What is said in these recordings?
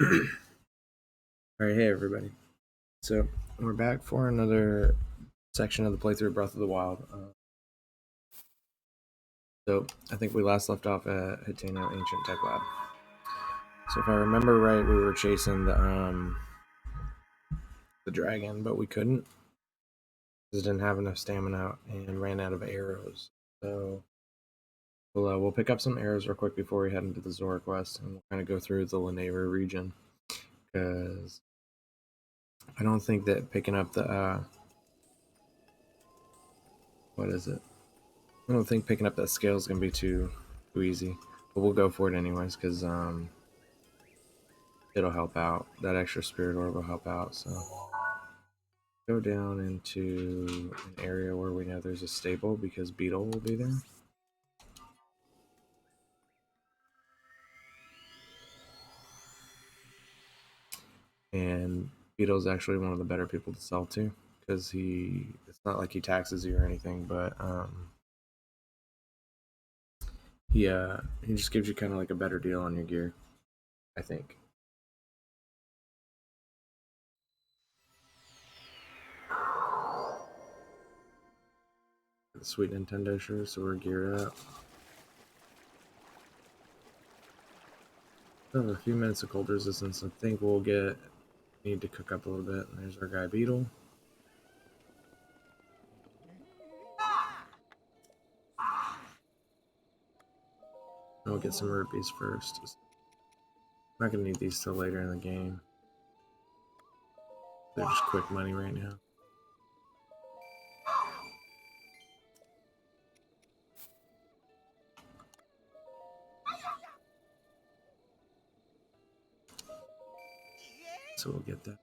Alright, hey everybody. So, we're back for another section of the playthrough of Breath of the Wild. So, I think we last left off at Hateno Ancient Tech Lab. So, if I remember right, we were chasing the dragon, but we couldn't because it didn't have enough stamina and ran out of arrows. So, we'll pick up some arrows real quick before we head into the Zora quest, and we'll kind of go through the Lanayru region because I don't think that picking up the what is it? I don't think picking up that scale is gonna be too easy, but we'll go for it anyways because it'll help out. That extra spirit orb will help out. So go down into an area where we know there's a stable because Beetle will be there. And Beetle's actually one of the better people to sell to because it's not like he taxes you or anything, but he just gives you kind of like a better deal on your gear, I think. The sweet Nintendo shirt, so we're geared up. We have a few minutes of cold resistance. I think we'll need to cook up a little bit. And there's our guy Beetle. And we'll get some rupees first. I'm not gonna need these till later in the game. They're just quick money right now. So we'll get that.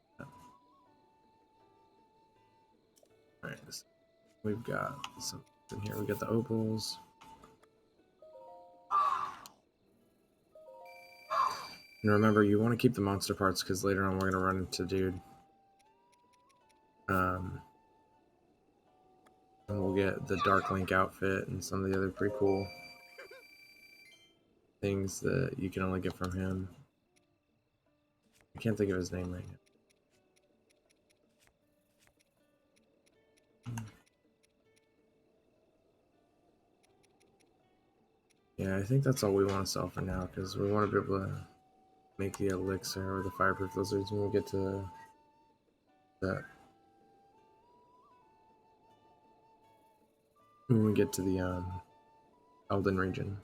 Alright, we've got some in here. We got the opals. And remember, you want to keep the monster parts because later on we're gonna run into dude. And we'll get the Dark Link outfit and some of the other pretty cool things that you can only get from him. I can't think of his name right now. Yeah, I think that's all we want to sell for now because we want to be able to make the elixir or the fireproof lizards when we get to that. When we get to the Elden region.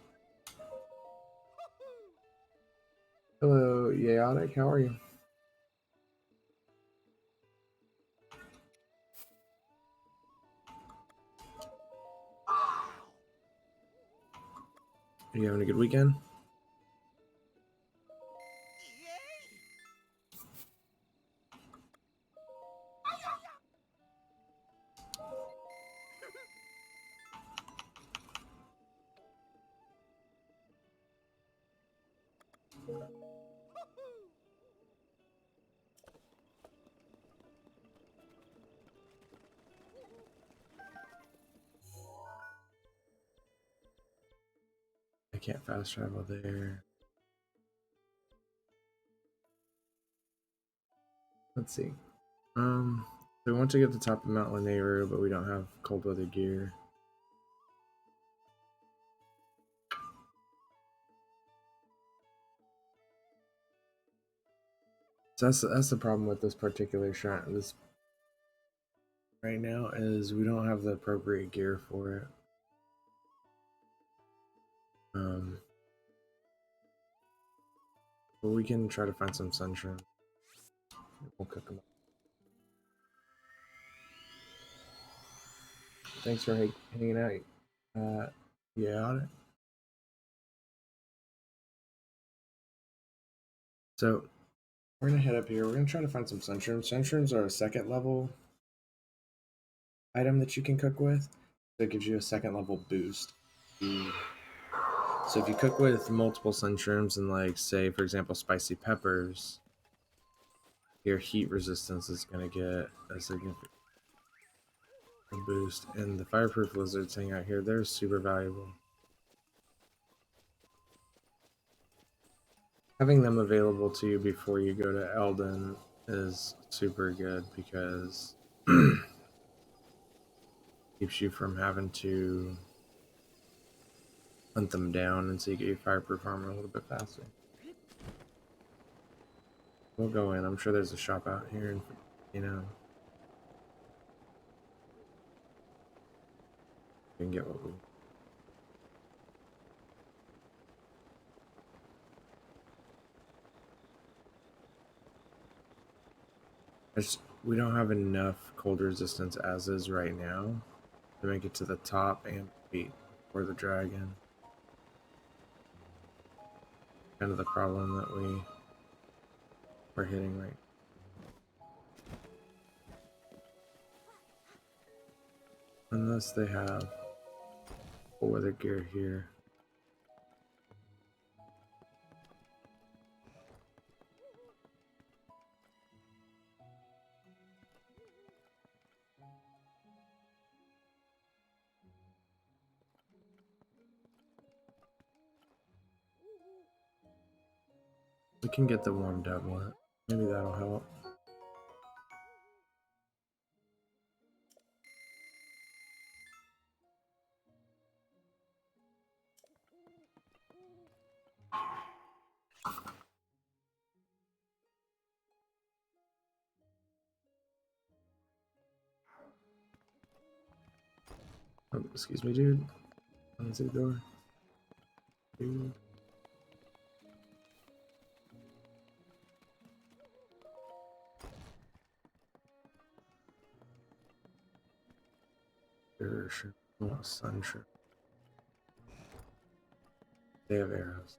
Hello, Yaotic, how are you? Are you having a good weekend? I can't fast travel there. Let's see. So we want to get to the top of Mount Lanayru, but we don't have cold weather gear. So that's the problem with this particular shrine. This right now is we don't have the appropriate gear for it. But we can try to find some sunshine. We'll cook them up. Thanks for hanging out. Yeah, on it. So we're gonna head up here. We're gonna try to find some sunshrooms. Sunshrooms are a second level item that you can cook with. So it gives you a second level boost. So if you cook with multiple sunshrooms and like say for example spicy peppers, your heat resistance is gonna get a significant boost. And the fireproof lizards hang out here, they're super valuable. Having them available to you before you go to Eldon is super good because keeps you from having to hunt them down, and so you get your fireproof armor a little bit faster. We'll go in. I'm sure there's a shop out here, and you know, we can get what we. We don't have enough cold resistance as is right now to make it to the top and beat for the dragon. Kind of the problem that we're hitting right. Unless they have full weather gear here. We can get the warm doublet. Maybe that'll help. Oh, excuse me, dude. Answer the door. Dude. Sure. Oh, sun shirt. They have arrows.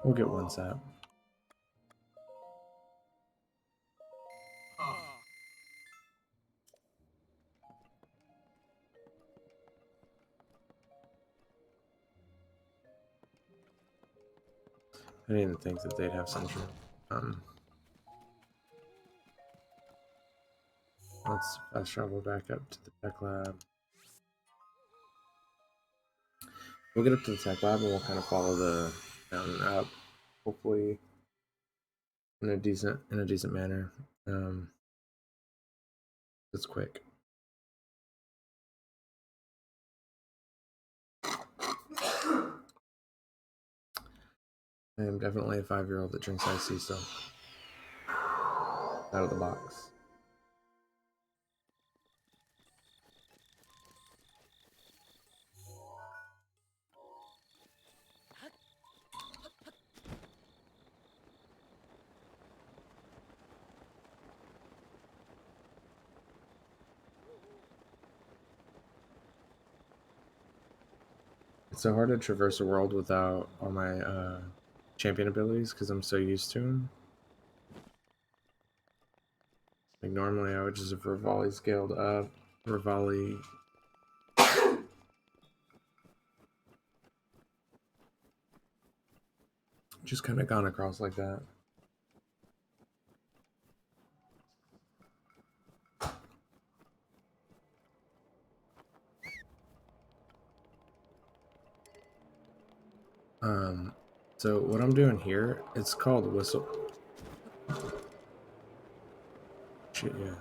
We'll get one sap. I didn't even think that they'd have sunshine. Let's fast travel back up to the tech lab. We'll get up to the tech lab and we'll kind of follow the mountain up, hopefully in a decent manner. It's quick. I am definitely a 5-year-old that drinks iced tea still. Out of the box. It's so hard to traverse a world without all my champion abilities because I'm so used to them. Like normally I would just have Rivali scaled up, Rivali just kind of gone across like that. So what I'm doing here, it's called whistle. Shit, yeah.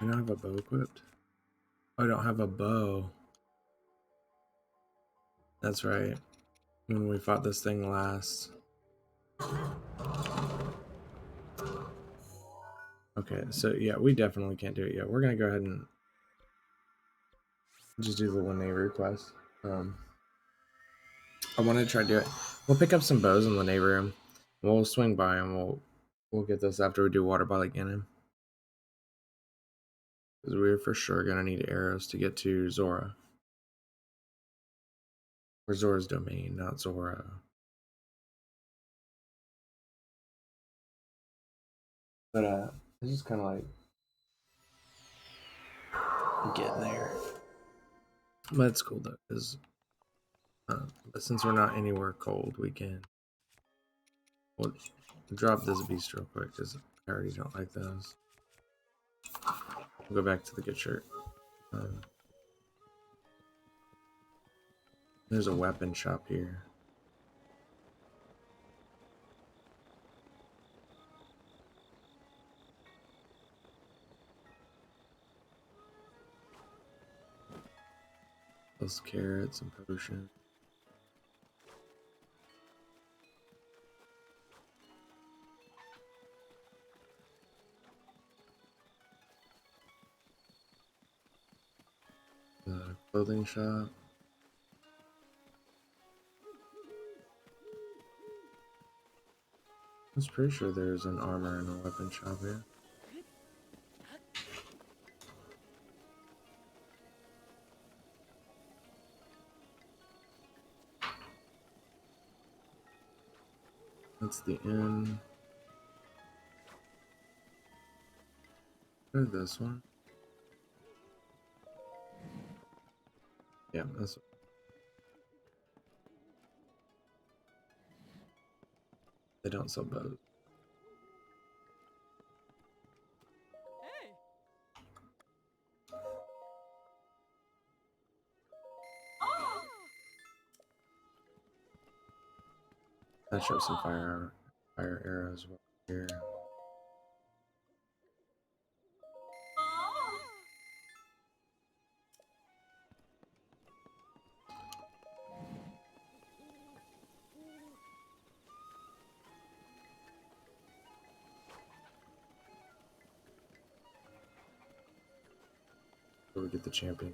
I don't have a bow equipped. Oh, I don't have a bow. That's right. When we fought this thing last. Okay, so yeah, we definitely can't do it yet. We're gonna go ahead and just do the Lanayru quest. I wanted to try to do it. We'll pick up some bows in Lanayru. We'll swing by and we'll get this after we do Waterblight Gannon. Because we're for sure gonna need arrows to get to Zora. Or Zora's domain, not Zora. But it's just kind of like getting there. But it's cool though, because but since we're not anywhere cold, we can drop this beast real quick because I already don't like those. We'll go back to the good shirt. There's a weapon shop here. Those carrots and potions. The clothing shop. I was pretty sure there's an armor and a weapon shop here. That's the inn. Or this one. Yeah, that's. They don't sell bows. That shows some fire arrows here. Where we get the champion.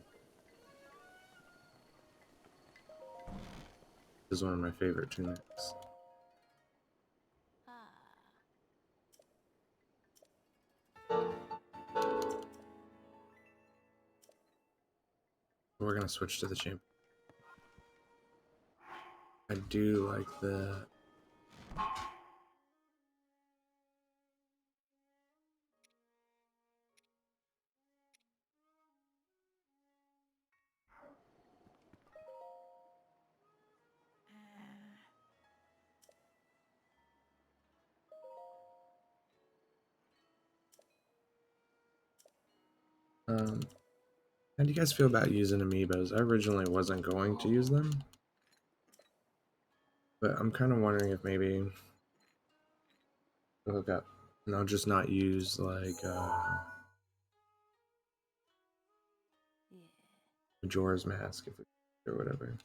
This is one of my favorite tunics. We're gonna switch to the champion. I do like the how do you guys feel about using amiibos? I originally wasn't going to use them, but I'm kind of wondering if maybe I'll hook up and I'll just not use like Majora's Mask if we or whatever.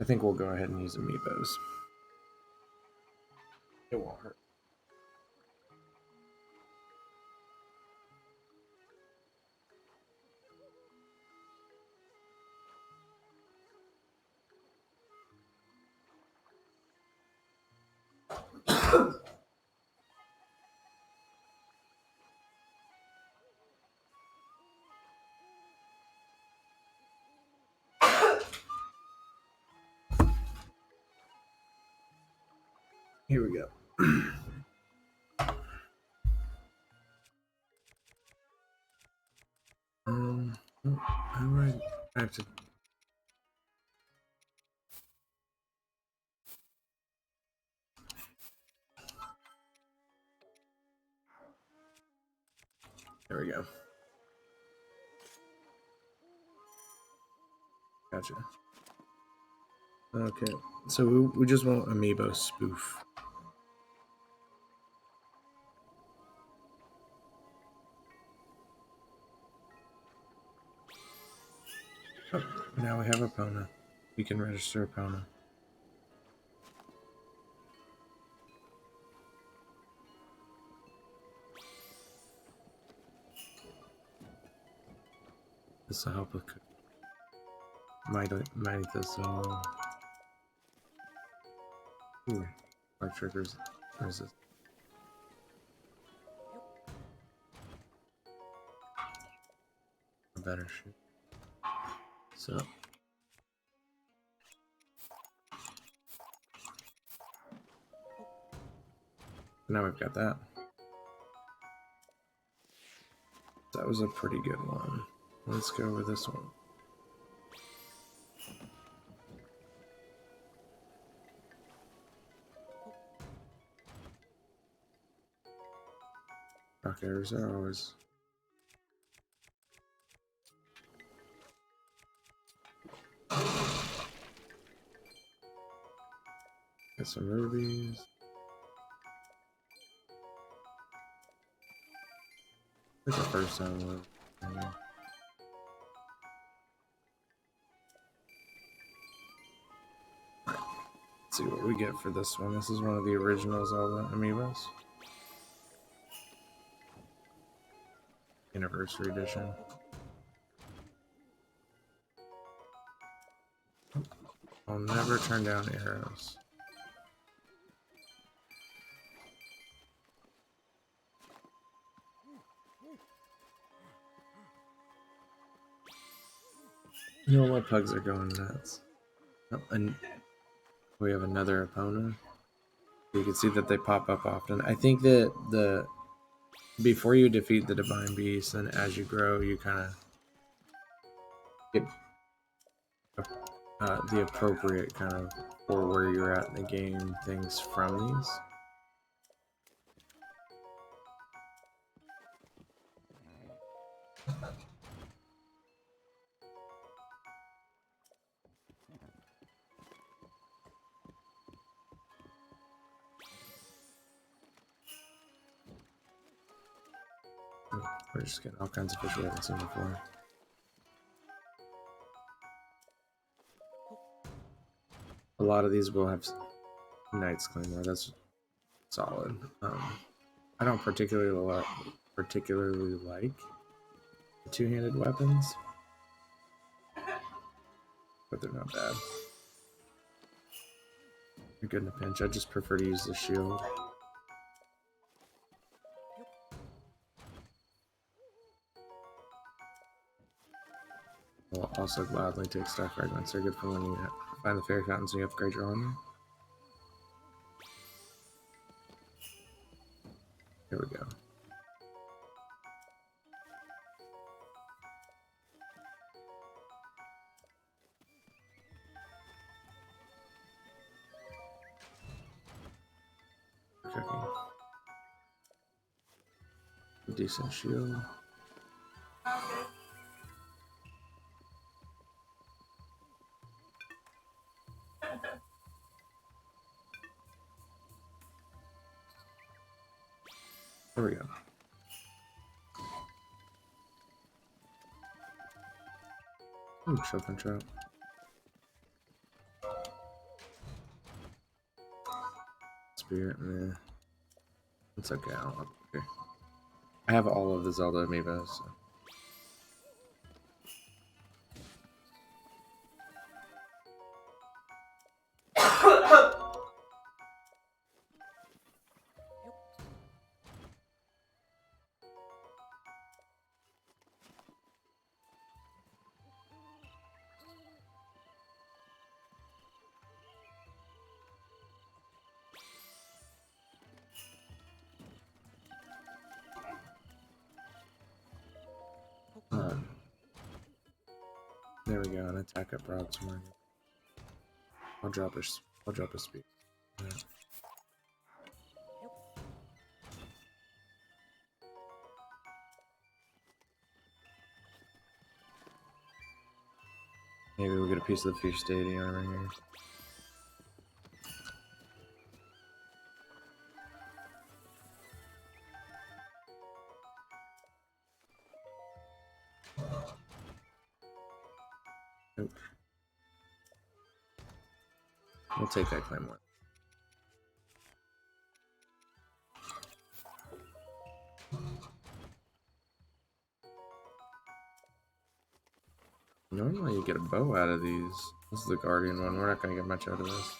I think we'll go ahead and use amiibos. It won't hurt. Here we go. All right, back to. There we go. Gotcha. Okay, so we just want amiibo spoof. Oh, now we have Epona. We can register Epona. This will help with mighty thistle. Ooh, our triggers resist. A better shoot. So now we've got that. That was a pretty good one. Let's go with this one. Rock arrows are always. Got some rubies. It's the first time we're. Let's see what we get for this one. This is one of the original Zelda amiibos. Anniversary edition. I'll never turn down arrows. You know, my pugs are going nuts. Oh, and we have another opponent. You can see that they pop up often. I think that before you defeat the Divine Beast, and as you grow, you kind of get the appropriate kind of for where you're at in the game things from these. We're just getting all kinds of fish we haven't seen before. A lot of these will have Knight's Claymore. That's solid. I don't particularly like the two-handed weapons, but they're not bad. You're good in a pinch. I just prefer to use the shield. I'll also gladly take star fragments. They're good for when you find the fairy fountains and you upgrade your armor. Here we go. Cooking. Decent shield. There we go. Ooh, choking trout. Spirit, meh. It's okay, I have all of the Zelda amiibos, so. There we go, an attack up broadsword. I'll drop a speed. Yeah. Maybe we'll get a piece of the fish stadium right here. Nope. We'll take that claymore. Normally you get a bow out of these. This is the Guardian one. We're not going to get much out of this.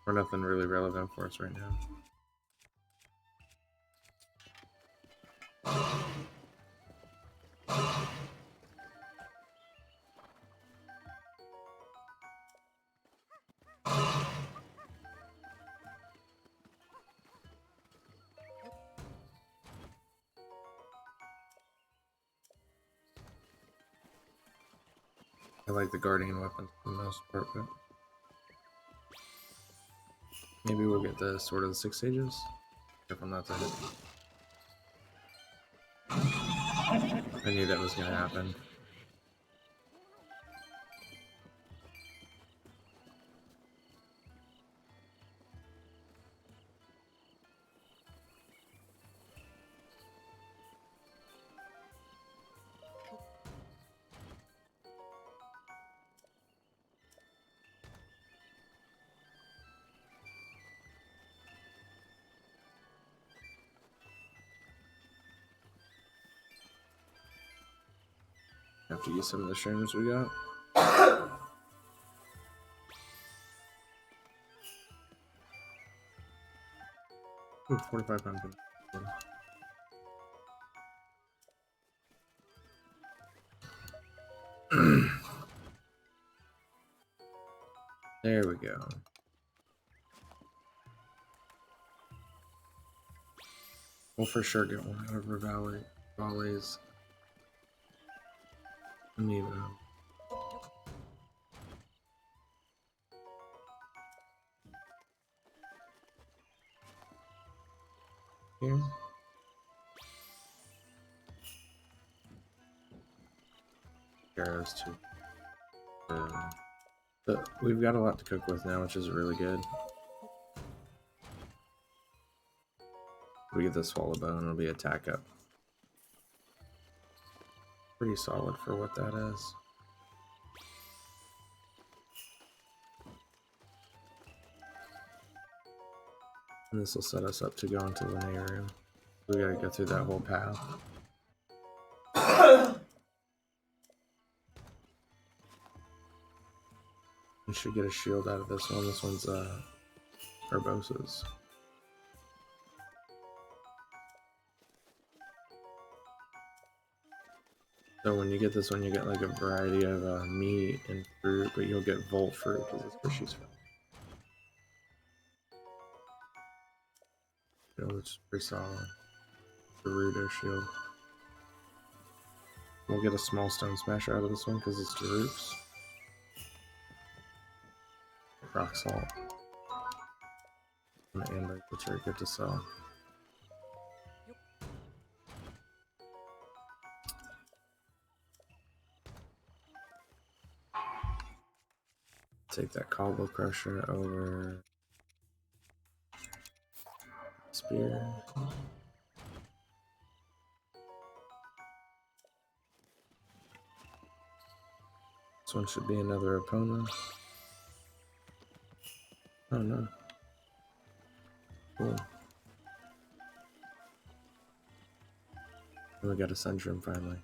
Or nothing really relevant for us right now. I like the Guardian weapons for the most part, but maybe we'll get the Sword of the Six Sages. If I'm not to hit. I knew that was going to happen. Have to use some of the shrooms we got. Ooh, 45 pumpkin. There we go. We'll for sure get one out of our valleys. Mipha. Here. Arrows too. But we've got a lot to cook with now, which is really good. We get the swallow bow and it'll be attack up. Pretty solid for what that is. And this will set us up to go into Lanayru. We gotta go through that whole path. We should get a shield out of this one. This one's Herbosa's. So when you get this one, you get like a variety of meat and fruit, but you'll get volt fruit because that's where she's from. Which is pretty solid. The Ruta shield. We'll get a small stone smasher out of this one because it's the roofs. Rock salt. And the amber, which are good to sell. Take that cobble crusher over spear. This one should be another opponent. Oh no. Cool. And we got a Sunshroom finally.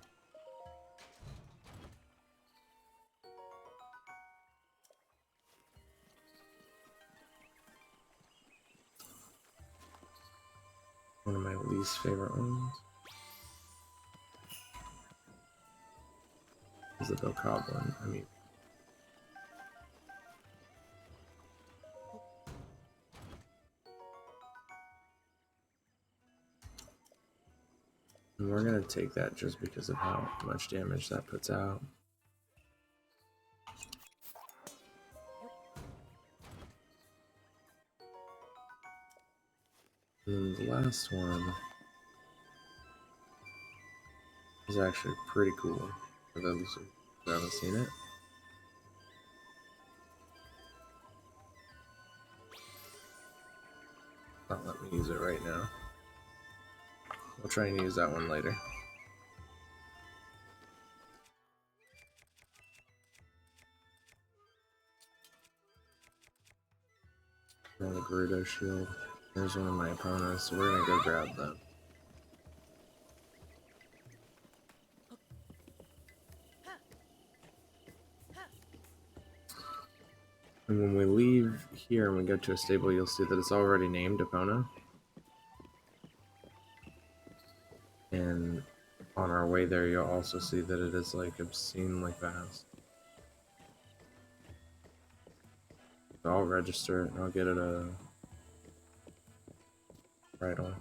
One of my least favorite ones is the Bokoblin. I mean, and we're gonna take that just because of how much damage that puts out. And the last one is actually pretty cool for those who haven't seen it. Not let me use it right now. We'll try and use that one later. And the Gerudo shield. There's one of my opponents, so we're gonna go grab them. And when we leave here and we go to a stable, you'll see that it's already named Epona. And on our way there, you'll also see that it is like obscenely fast. So I'll register it and I'll get it a bridle.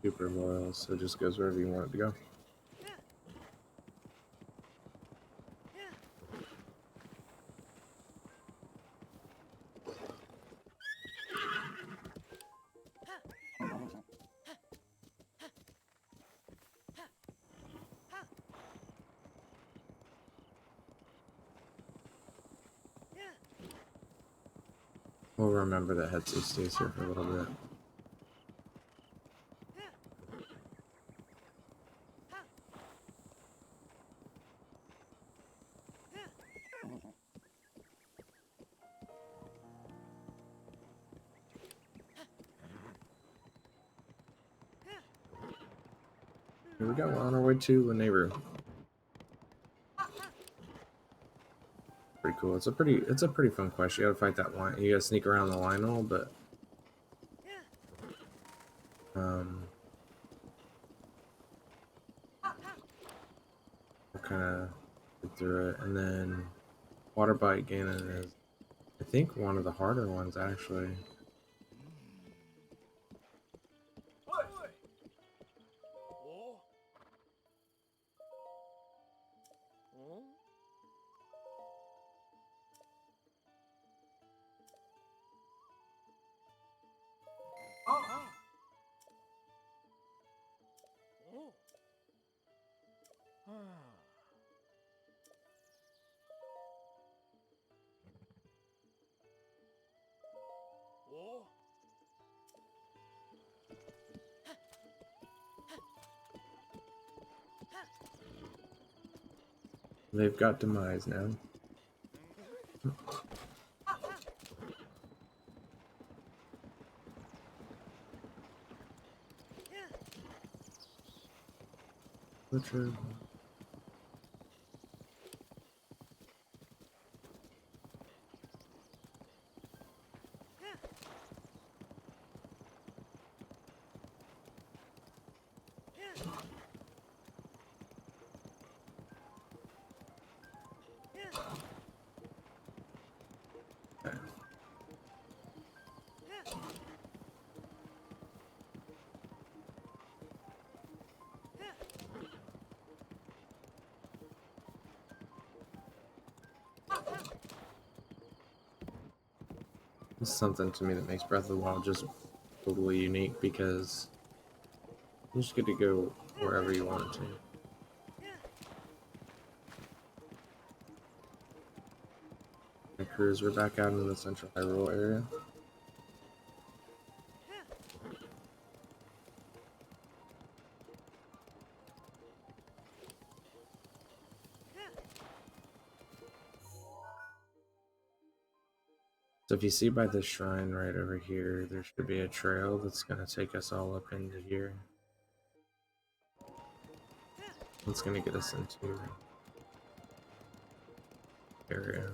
Super loyal, so it just goes wherever you want it to go. We'll remember that Hetsu stays here for a little bit. Here we go, we're on our way to Lanayru. Pretty cool. It's a pretty fun quest. You gotta fight that line. You gotta sneak around the Lionel, but we'll kind of get through it. And then Waterblight Gannon is, I think, one of the harder ones actually. They've got demise now. Richard. This is something to me that makes Breath of the Wild just totally unique because you just get to go wherever you want to. My crews, we're back out in the central Hyrule area. So if you see by this shrine right over here, there should be a trail that's going to take us all up into here. It's going to get us into area.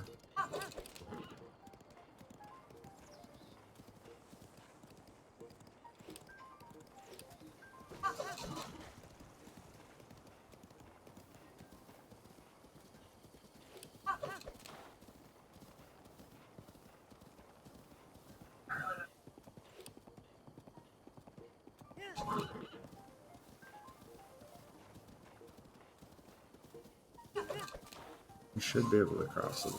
You should be able to cross it.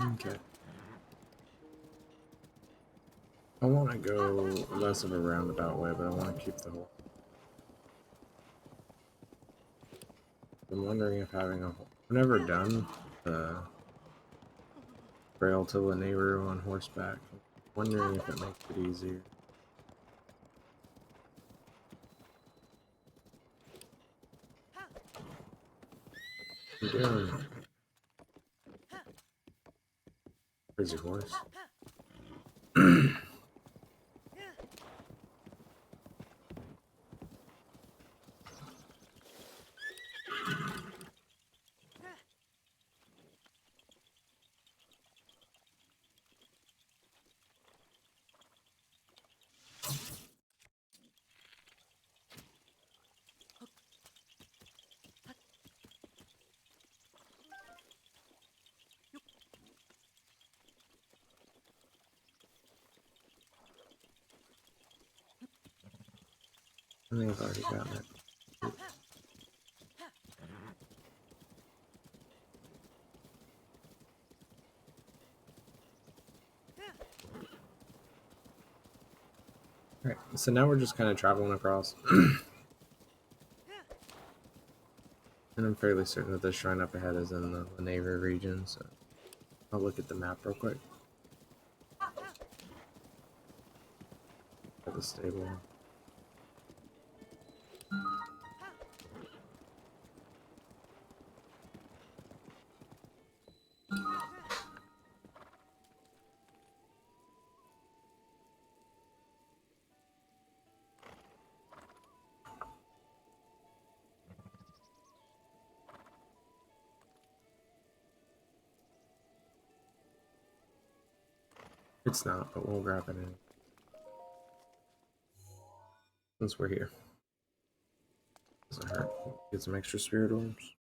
Okay. I want to go less of a roundabout way, but I want to keep the whole. I'm wondering if having a whole. I've never done the trail to Lanayru on horseback. I'm wondering if it makes it easier. What are you doing? Crazy horse. I think I've already gotten it. Alright, so now we're just kind of traveling across. And I'm fairly certain that the shrine up ahead is in the Lanayru region, so I'll look at the map real quick. At the stable. It's not, but we'll grab it in. Since we're here. Doesn't hurt. Get some extra spirit orbs.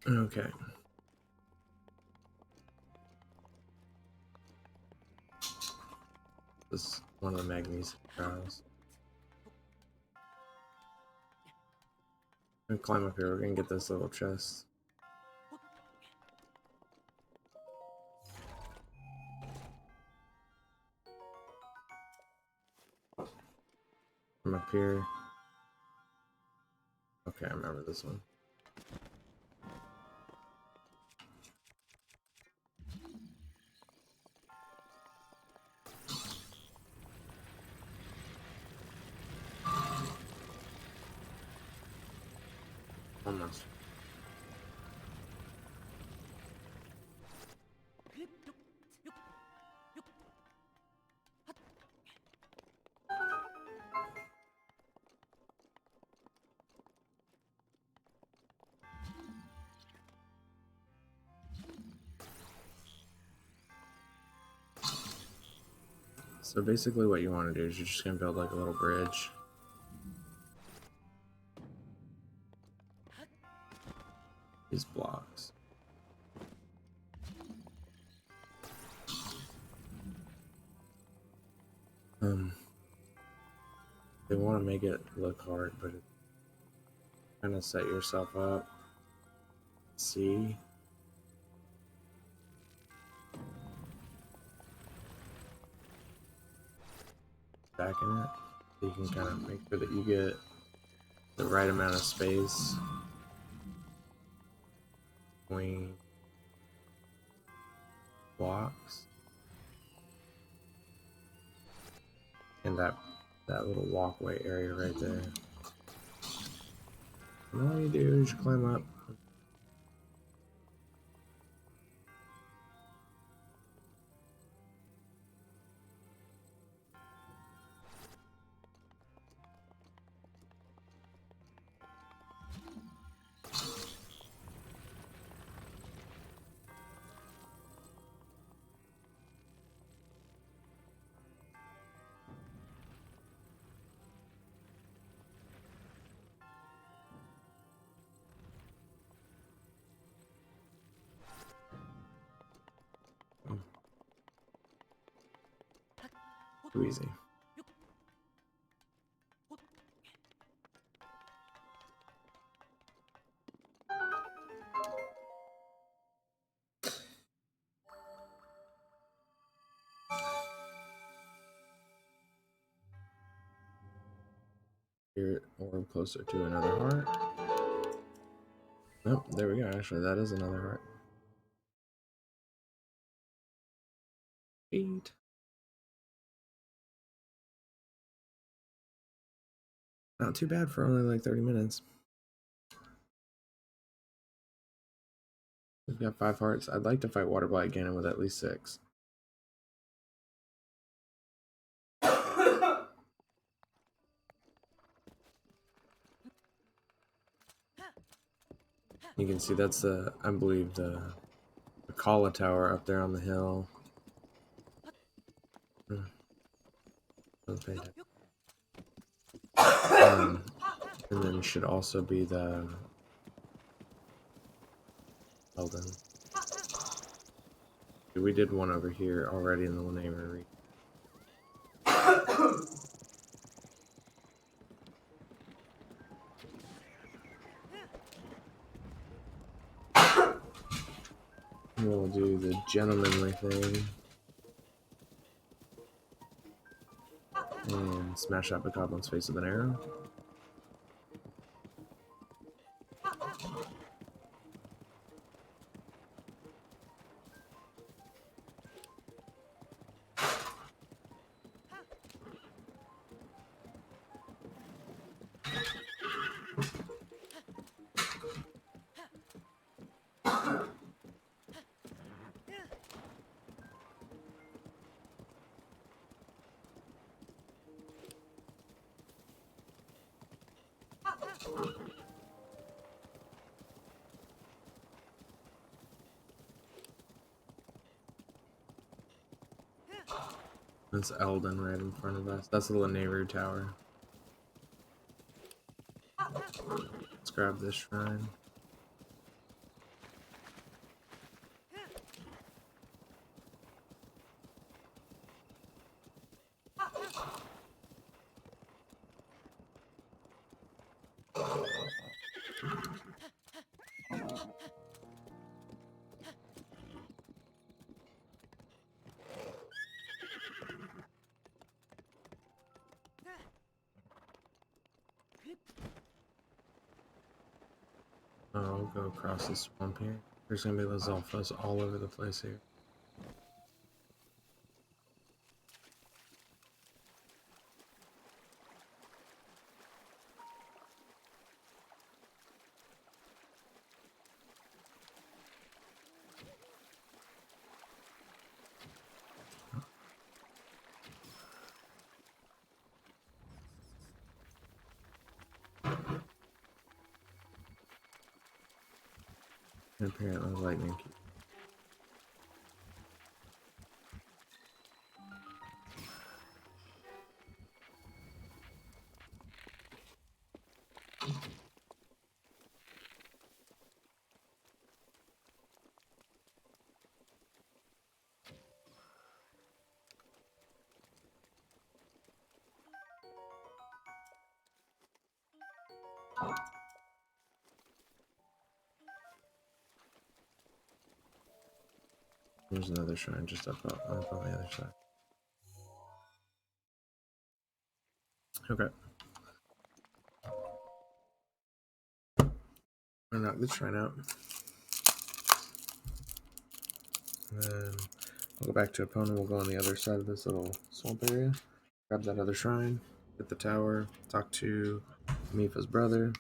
Okay. This is one of the magnesium trials. I'm gonna climb up here. We're gonna get this little chest. From up here. Okay, I remember this one. Almost. So basically what you want to do is you're just going to build like a little bridge. These blocks. They want to make it look hard, but kind of set yourself up. See? Back in it. So you can kind of make sure that you get the right amount of space between blocks. And that little walkway area right there. And all you do is you climb up. Too easy. Spirit orb closer to another heart. Nope, there we go. Actually, that is another heart. 8. Not too bad for only like 30 minutes. We've got 5 hearts. I'd like to fight Waterblight Gannon with at least 6. You can see that's the, I believe, the Kala Tower up there on the hill. And then should also be the Eldon. We did one over here already in the Lanayru Region. We'll do the gentlemanly thing. And smash up a goblin's face with an arrow. That's Eldon right in front of us. That's the Lanayru Tower. Let's grab this shrine. I'll go across the swamp here. There's gonna be those alphas all over the place here. And apparently lightning keep. There's another shrine just up on the other side. Okay. I'll knock this shrine out. And then I'll go back to opponent. We'll go on the other side of this little swamp area. Grab that other shrine. Hit the tower. Talk to Mipha's brother.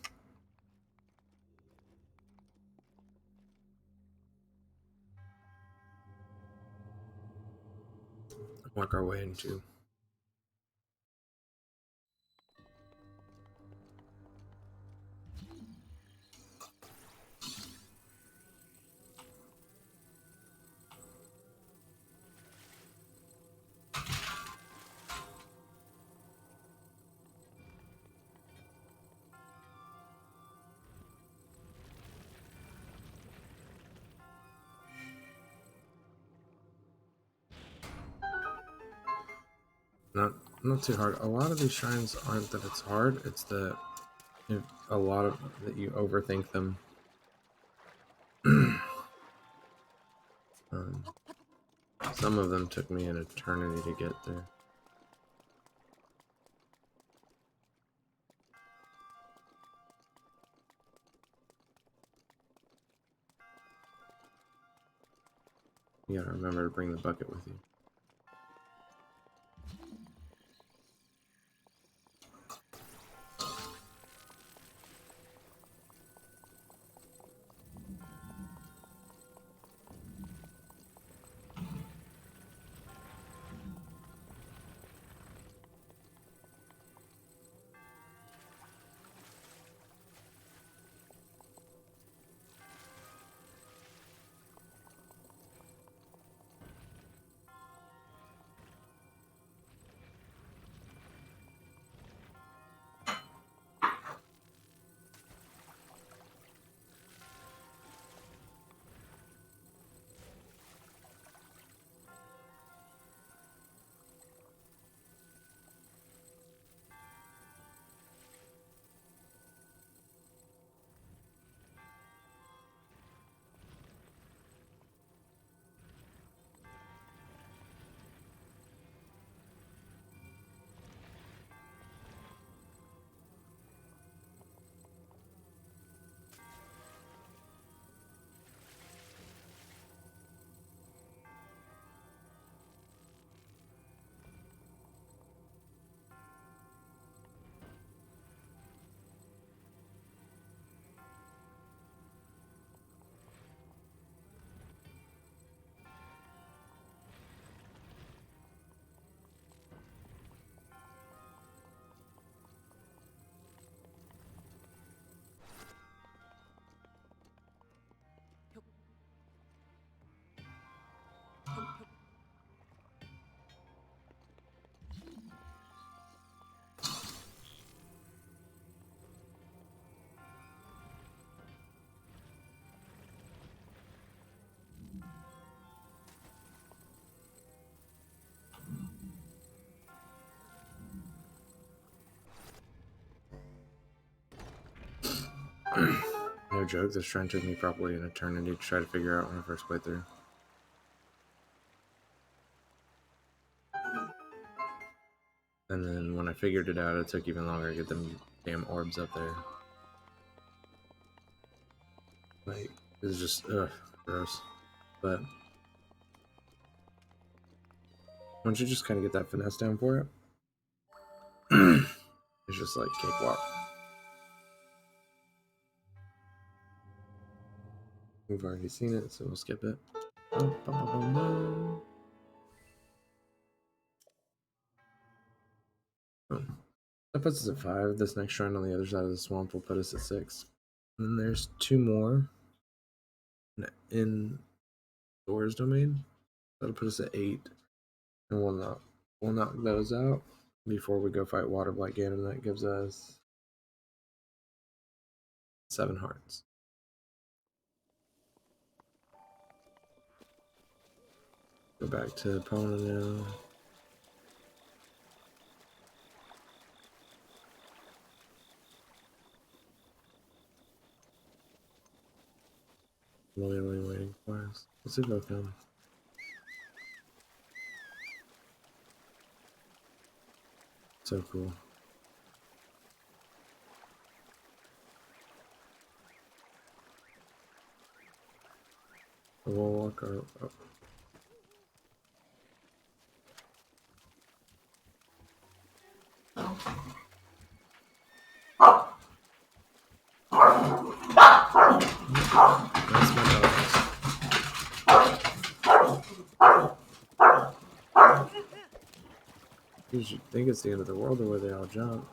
Work our way into. Not not too hard. A lot of these shrines aren't that it's hard, it's that a lot of that you overthink them. Some of them took me an eternity to get there. You gotta remember to bring the bucket with you. No joke, this shrine took me probably an eternity to try to figure out when I first played through. And then when I figured it out, it took even longer to get them damn orbs up there. Like, it's just, ugh, gross. But once you just kind of get that finesse down for it, it's just like cakewalk. We've already seen it, so we'll skip it. Oh. That puts us at 5. This next shrine on the other side of the swamp will put us at 6. And then there's 2 more in Zora's domain. That'll put us at 8. And we'll knock those out before we go fight Waterblight Gannon. That gives us 7 hearts. Go back to Epona now. Loyally waiting for us. Let's see if they'll come. So cool. We'll walk our... Oh. That's my dogs. You should think it's the end of the world the way they all jump.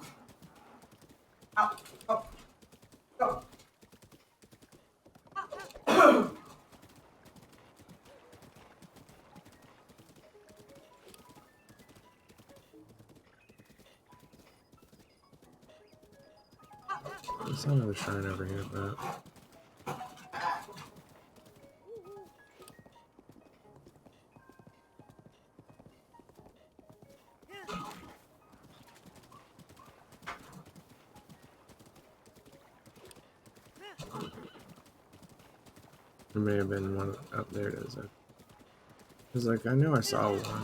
There's another shrine over here, but... There may have been one. Oh, there it is. It's like, I know I saw one.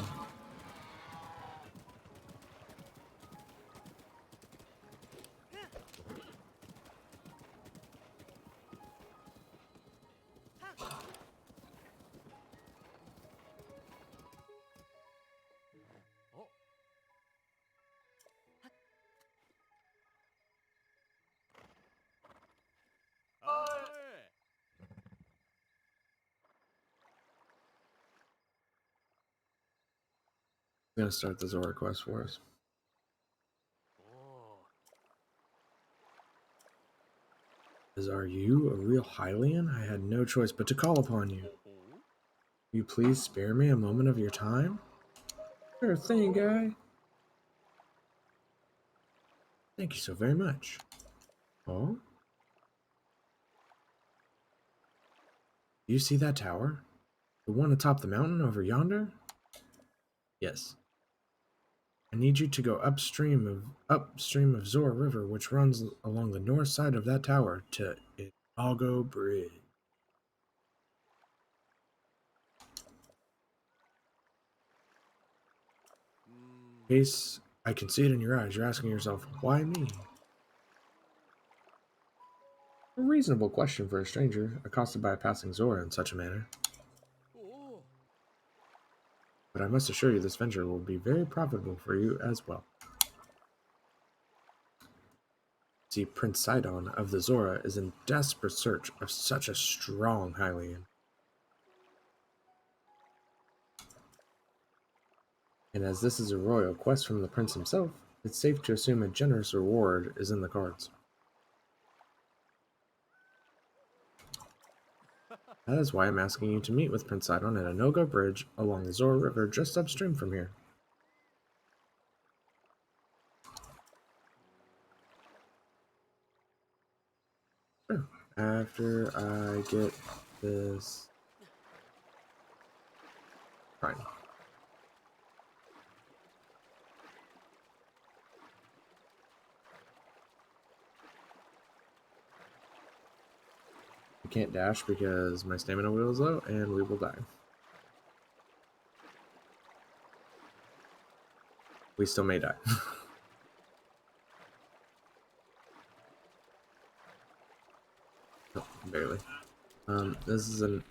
I'm gonna start the Zora quest for us. Are you a real Hylian? I had no choice but to call upon you. Will you please spare me a moment of your time? Sure thing, guy. Thank you so very much. Oh? Do you see that tower? The one atop the mountain over yonder? Yes. I need you to go upstream of Zora River, which runs along the north side of that tower, to Inago Bridge. Case, I can see it in your eyes. You're asking yourself, why me? A reasonable question for a stranger, accosted by a passing Zora in such a manner. But I must assure you this venture will be very profitable for you as well. See, Prince Sidon of the Zora is in desperate search of such a strong Hylian. And as this is a royal quest from the prince himself, it's safe to assume a generous reward is in the cards. That is why I'm asking you to meet with Prince Sidon at Inago Bridge along the Zora River just upstream from here. Sure. After I get this... Fine. We can't dash because my stamina wheel is low, and we will die. We still may die. Oh, barely. This is another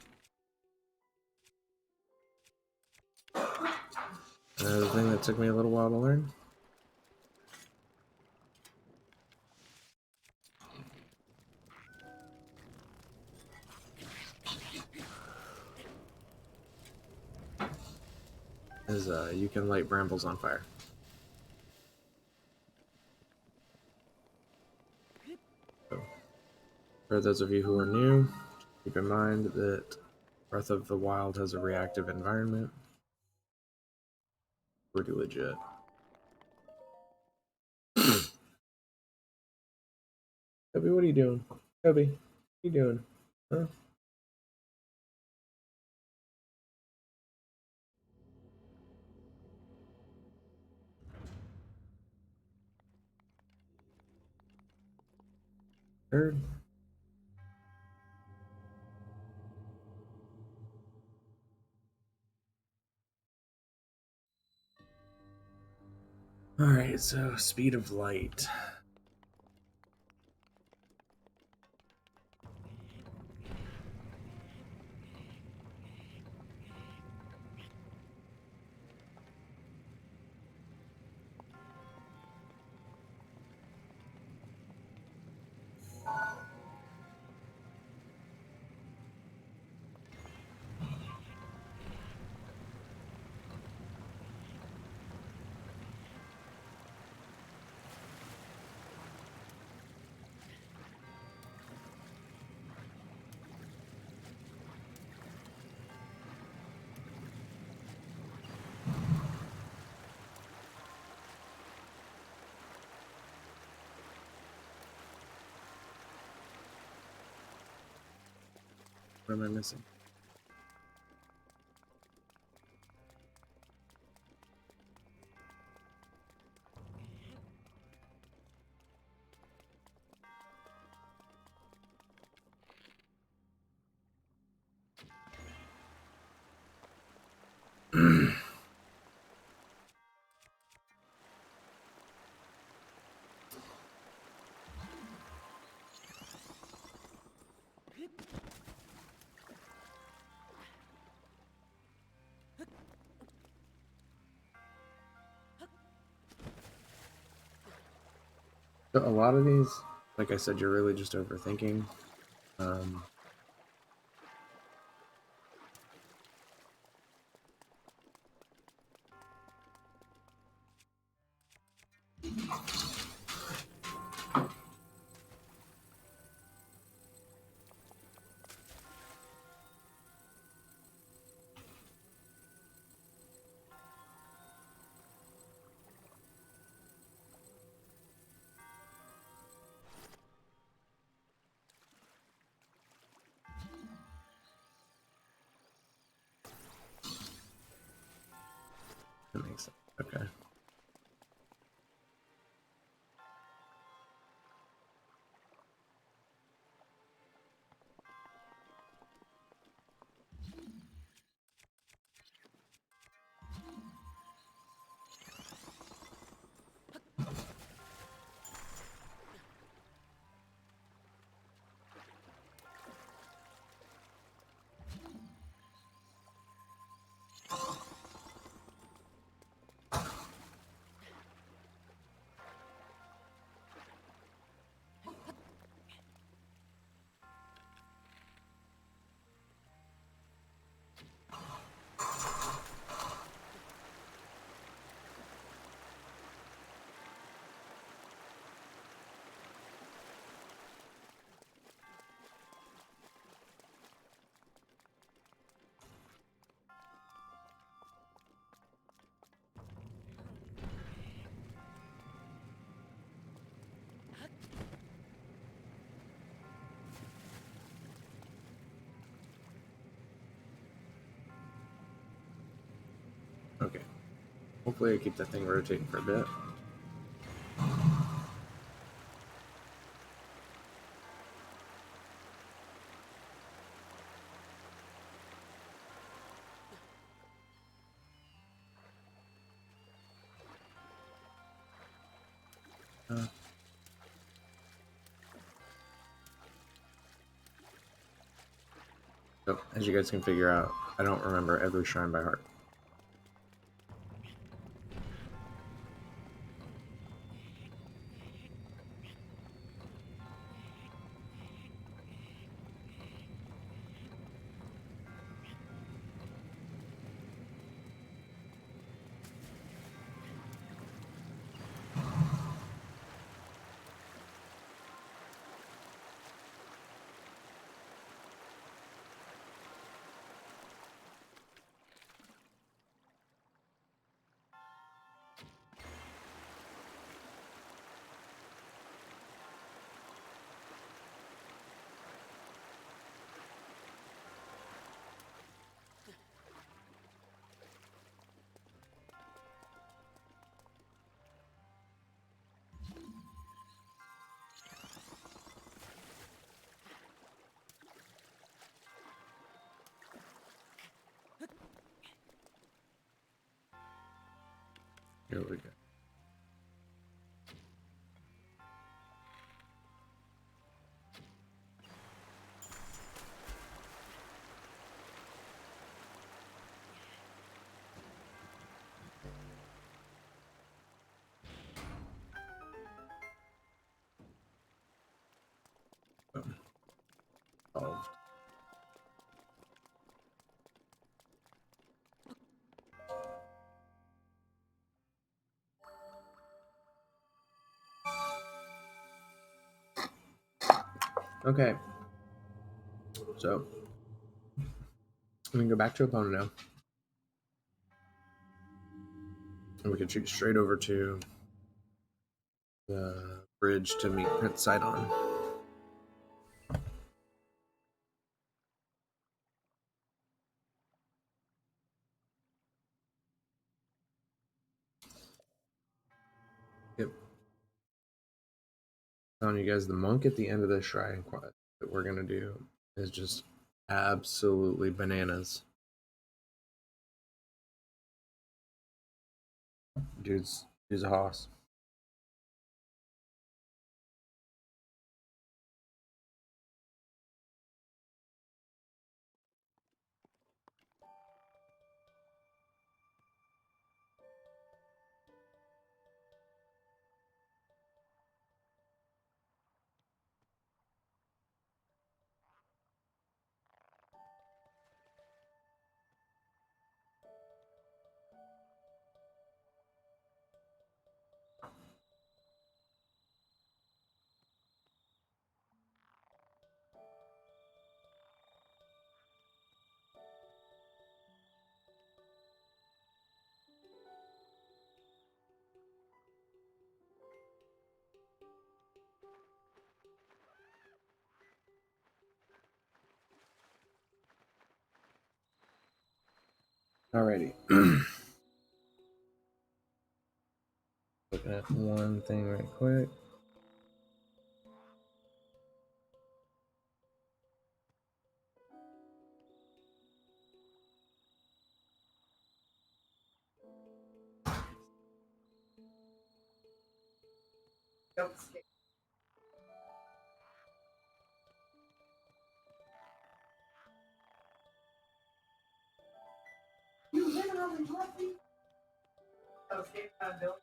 thing that took me a little while to learn. Is you can light brambles on fire. So, for those of you who are new, keep in mind that Breath of the Wild has a reactive environment. Pretty legit. Kobe, what are you doing? Kobe, what are you doing? Huh? Heard? Alright, so speed of light. What am I missing? So a lot of these, like I said, you're really just overthinking. That makes sense. Okay. Okay. Hopefully I keep that thing rotating for a bit. So, as you guys can figure out, I don't remember every shrine by heart. Here we go. Solved. Okay. So, we can go back to opponent now. And we can shoot straight over to the bridge to meet Prince Sidon. Yep. Telling you guys, the monk at the end of the shrine quest that we're gonna do is just absolutely bananas. dude's a hoss. Alrighty. Looking at one thing right quick. Don't skip. You literally left me. Okay, Bill.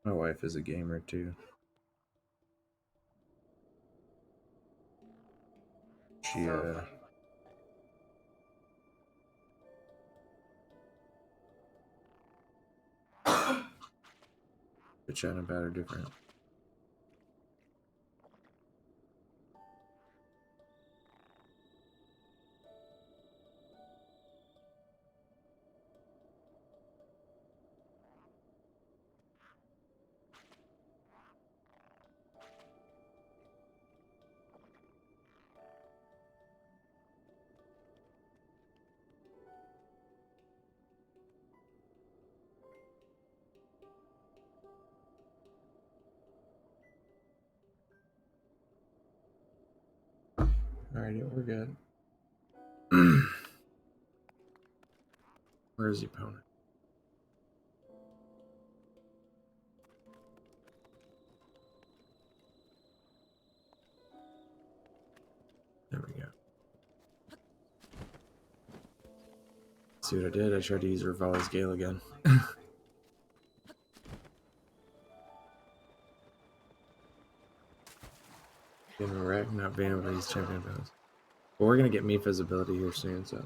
My wife is a gamer too. She we're chatting about her different. Alrighty, we're good. Where's the opponent? There we go. See what I did? I tried to use Rivali's Gale again. Getting wrecked, not being able to use champion bows. But we're gonna get Mipha's ability here soon, so.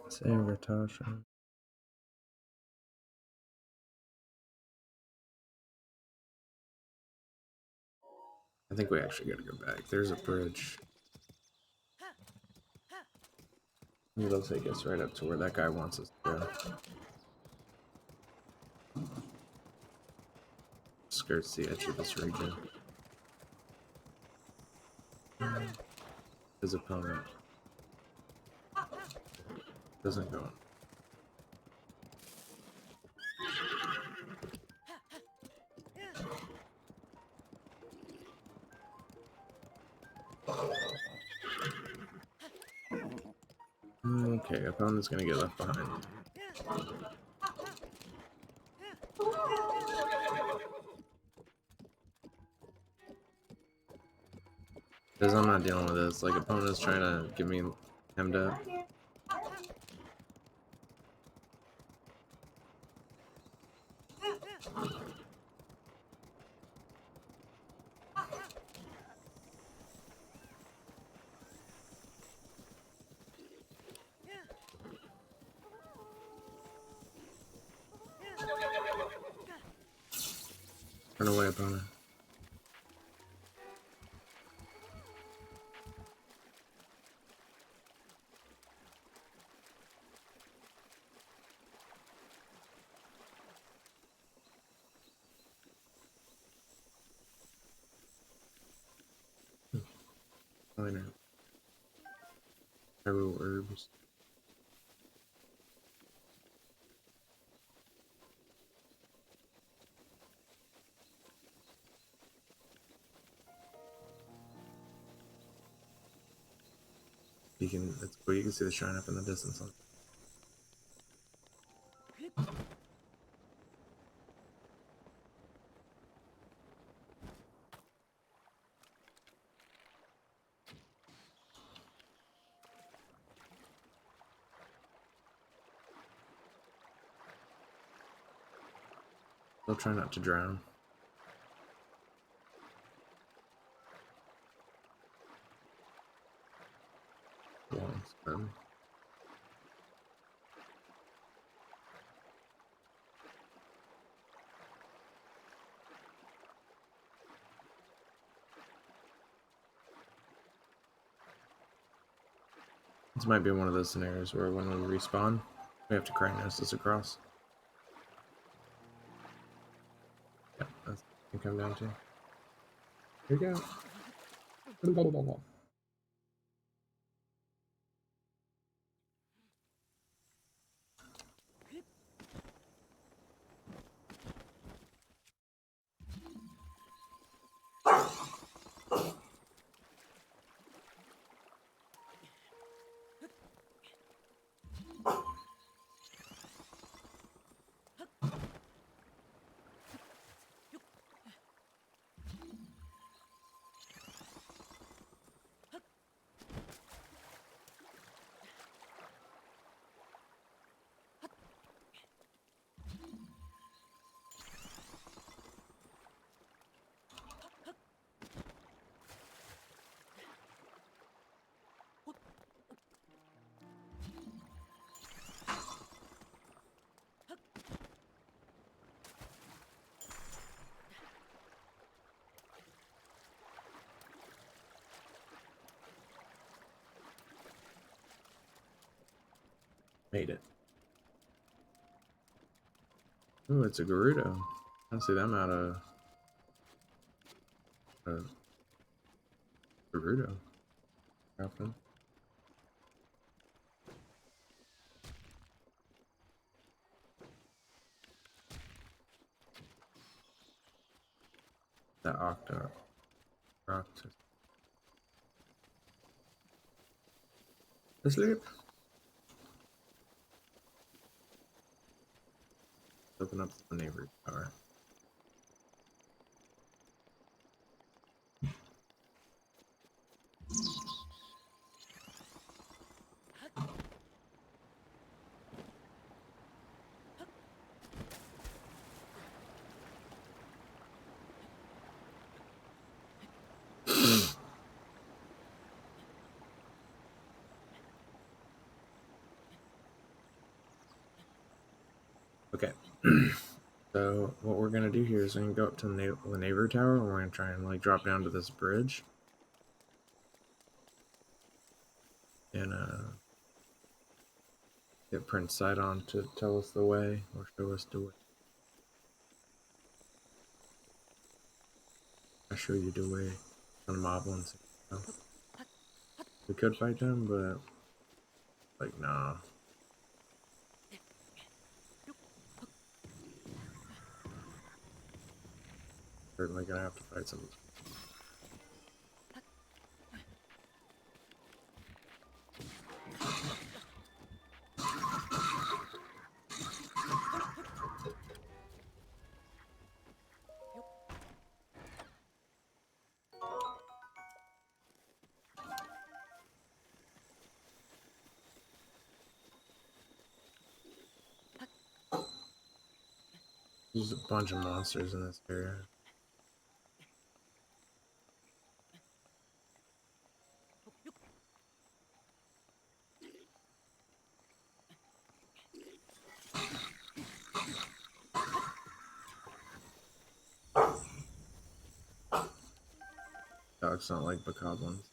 Save Ratasha. I think we actually gotta go back. There's a bridge. It'll take us right up to where that guy wants us to go. Skirts the edge of this region. His opponent doesn't go. Okay, opponent's gonna get left behind. Because I'm not dealing with this. Like, opponent's trying to give me Hemmed up. Run away, opponent. I know. Several herbs. You can. It's cool. You can see the shrine up in the distance. They'll try not to drown. Long stem. This might be one of those scenarios where when we respawn, we have to Krynos across. Yep, that's what we come down to. Here we go. Made it. Ooh, it's a Gerudo. I don't see them out of Gerudo. Often. That Octo. Rocked. Asleep. Open up the neighbor tower. Okay. So what we're gonna do here is we're gonna go up to the Lanayru Tower, and we're gonna try and like drop down to this bridge, and get Prince Sidon to tell us the way or show us the way. I show you the way on moblins. We could fight them, but like nah. Certainly gonna have to fight some. There's a bunch of monsters in this area. Dogs don't like bokoblins.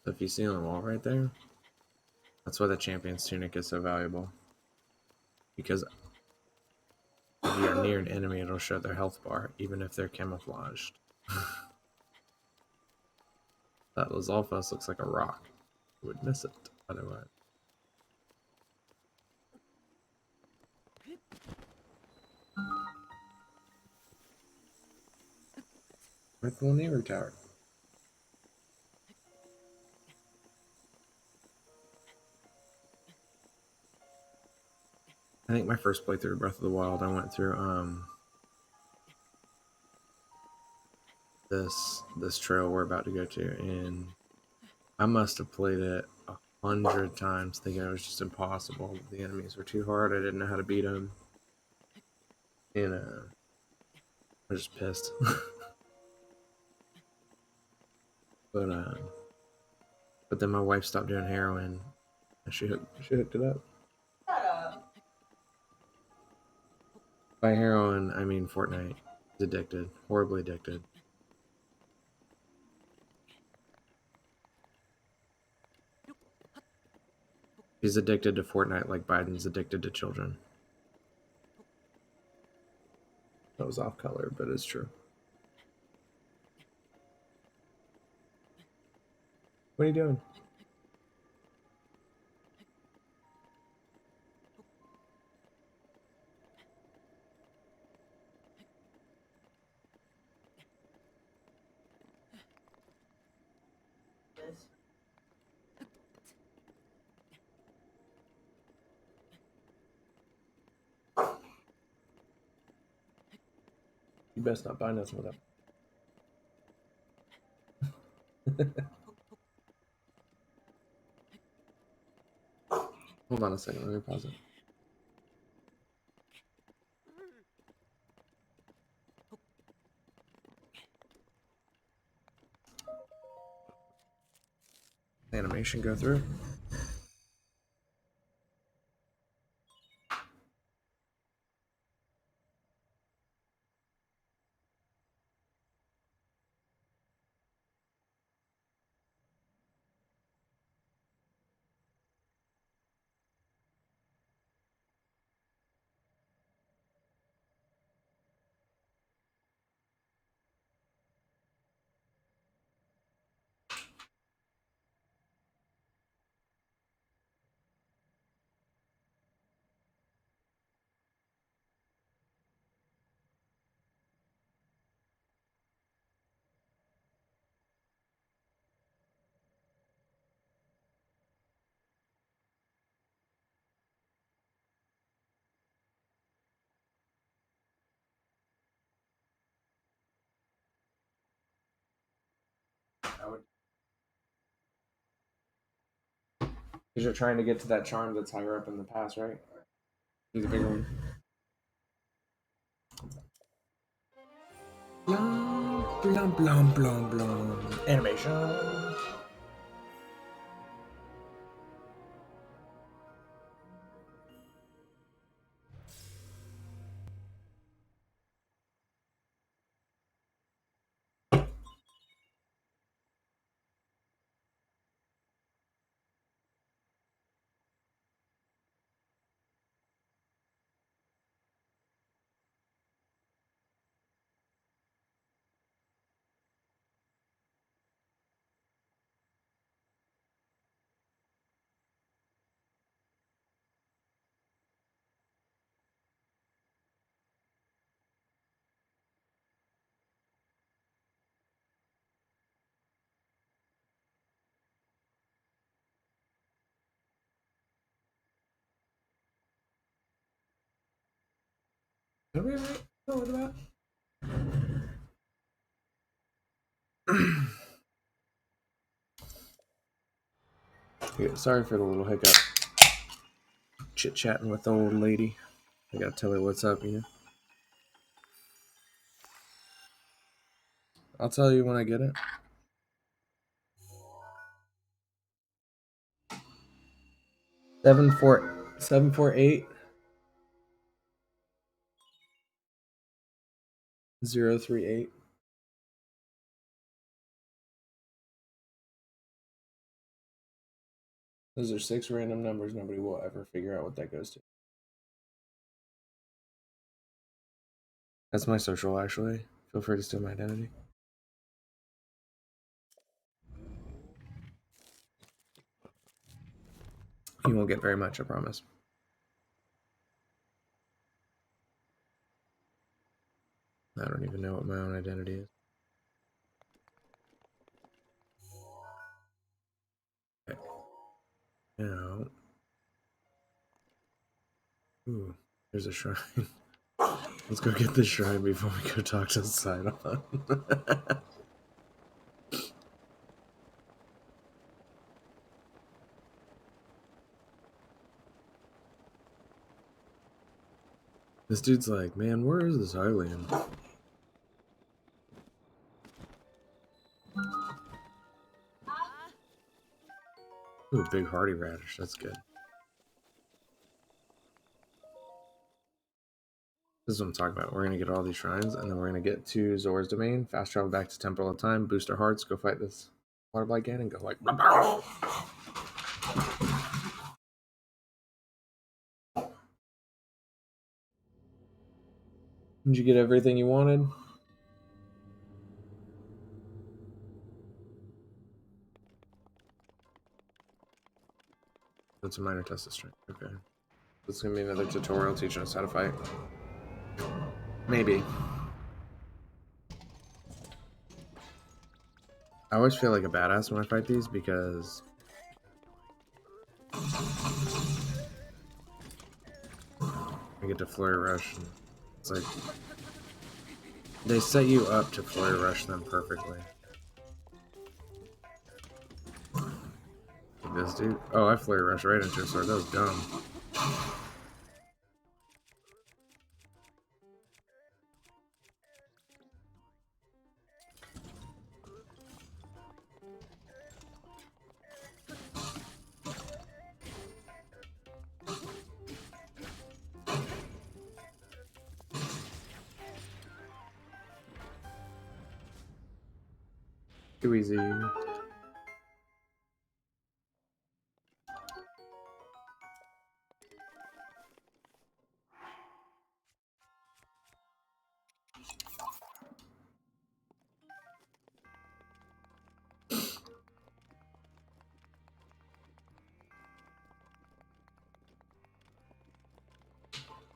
So if you see on the wall right there, that's why the champion's tunic is so valuable. Because if you are near an enemy, it'll show their health bar, even if they're camouflaged. That Lizalfos looks like a rock. You would miss it otherwise. Right the Lanayru Tower. I think my first playthrough of Breath of the Wild, I went through this trail we're about to go to, and I must have played it 100 times, thinking it was just impossible. The enemies were too hard. I didn't know how to beat them, and I was just pissed. But then my wife stopped doing heroin, and she hooked it up. Shut up. By heroin, I mean Fortnite. He's addicted, horribly addicted. He's addicted to Fortnite like Biden's addicted to children. That was off color, but it's true. What are you doing? You best not buy nothing with that. Hold on a second, let me pause it. Animation go through. Because you're trying to get to that charm that's higher up in the pass, right? Do the bigger one. Blum, blum, blum, blum, blum. Animation. Are we right? Oh, what about? Yeah, sorry for the little hiccup. Chit-chatting with the old lady. I gotta tell her what's up, you know? I'll tell you when I get it. Seven four eight 038. Those are 6 random numbers. Nobody will ever figure out what that goes to. That's my social, actually. Feel free to steal my identity. You won't get very much, I promise. I don't even know what my own identity is. Okay. Now, ooh, there's a shrine. Let's go get this shrine before we go talk to Sidon. This dude's like, man, where is this island? Ooh, big hardy radish. That's good. This is what I'm talking about. We're going to get all these shrines, and then we're going to get to Zora's domain, fast travel back to Temple of Time, boost our hearts, go fight this Waterblight Gannon, and go like... Did you get everything you wanted? That's a minor test of strength. Okay. This is going to be another tutorial teaching us how to fight. Maybe. I always feel like a badass when I fight these because I get to flurry rush. And it's like they set you up to flurry rush them perfectly. Like this dude. Oh, I flurry rush right into his sword. That was dumb. Too easy.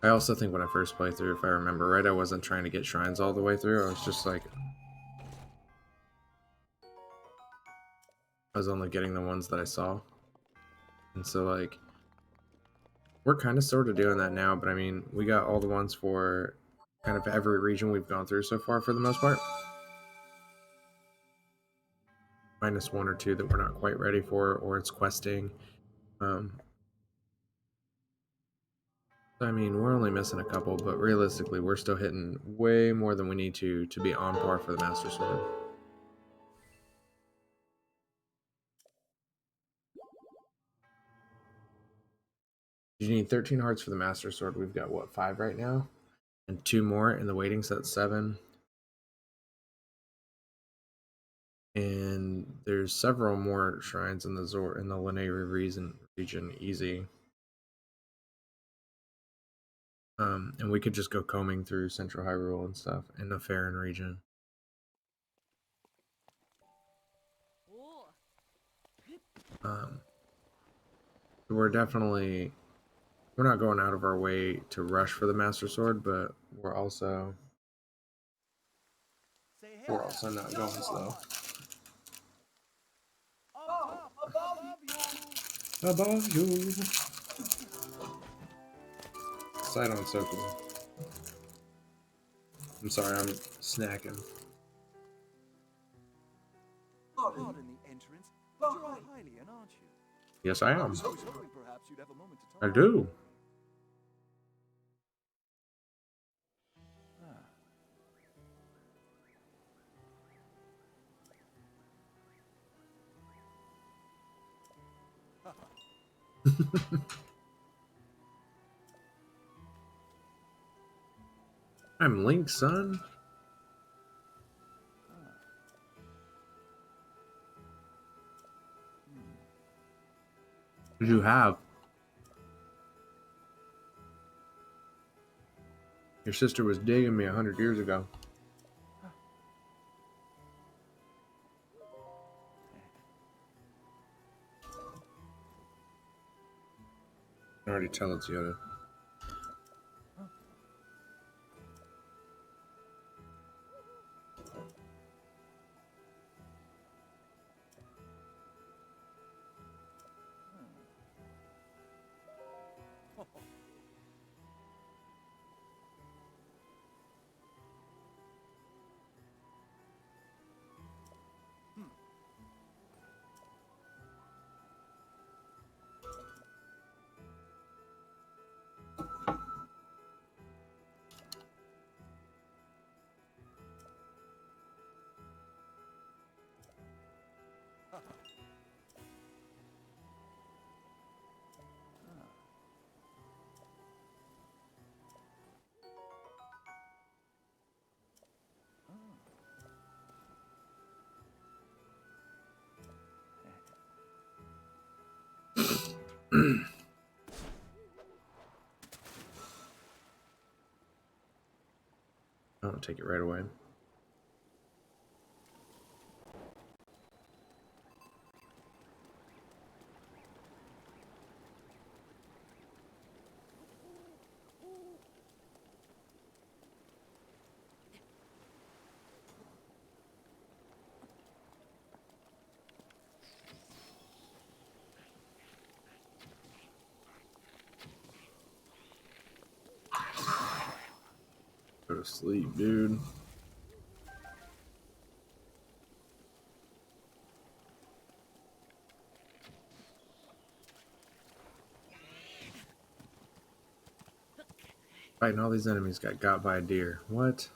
I also think when I first played through, if I remember right, I wasn't trying to get shrines all the way through. I was just like, I was only getting the ones that I saw. And so, like, we're kind of sort of doing that now, but I mean, we got all the ones for kind of every region we've gone through so far for the most part. Minus 1 or 2 that we're not quite ready for, or it's questing. I mean, we're only missing a couple, but realistically, we're still hitting way more than we need to be on par for the Master Sword. You need 13 hearts for the Master Sword. We've got, what, 5 right now? And 2 more in the waiting, so that's 7. And there's several more shrines in the Lanayru region, easy. And we could just go combing through Central Hyrule and stuff in the Faron region. We're not going out of our way to rush for the Master Sword, but we're also not going slow. Above you. Sidon's so cool. I'm sorry, I'm snacking. Pardon the entrance, but you're a Hylian, aren't you? Yes, I am. was hoping perhaps you'd have a moment to talk. I do. I'm Link, son. What did you have? Your sister was digging me 100 years ago. I already tell it's Yoda. I'll take it right away. Go to sleep, dude. Fighting all these enemies got by a deer. What?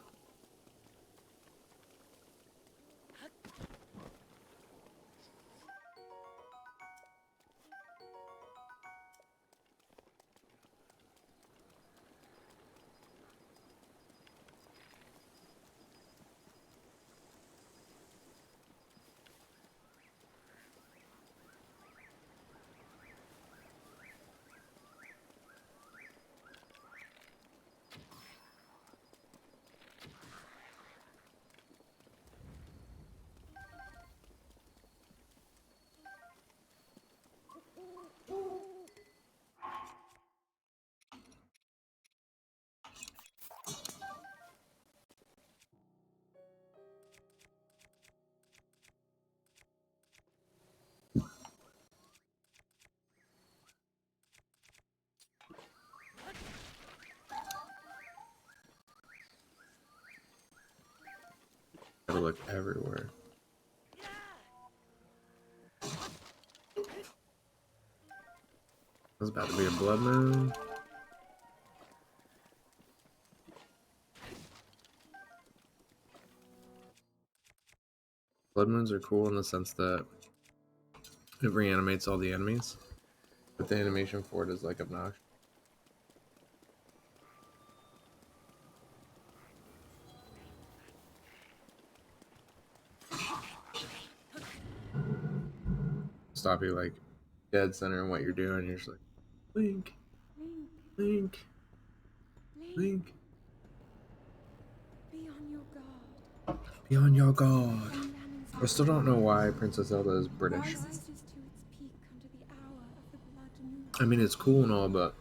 Gotta look everywhere. There's about to be a blood moon. Blood moons are cool in the sense that it reanimates all the enemies, but the animation for it is like obnoxious. Stop you like dead center in what you're doing. You're just like, Link, Link, Link. Be on your guard. Be on your guard. I still don't know why Princess Zelda is British. Rises to its peak under the hour of the blood moon. I mean, it's cool and all, but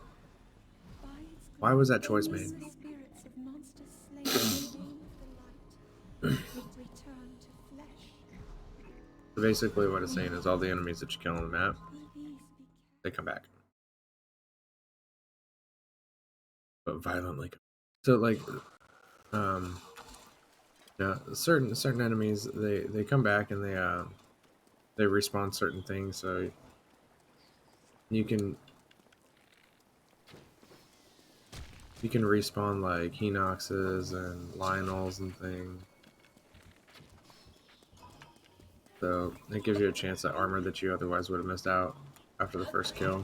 By its why was that choice glow, made? the spirits of monsters slain in the name of the light return to flesh. So basically, what it's saying is all the enemies that you kill on the map, These they come back, but violently. So like, yeah, certain enemies they come back and they respawn certain things. So You can respawn like Henoxes and Lionels and things. So it gives you a chance at armor that you otherwise would have missed out after the first kill.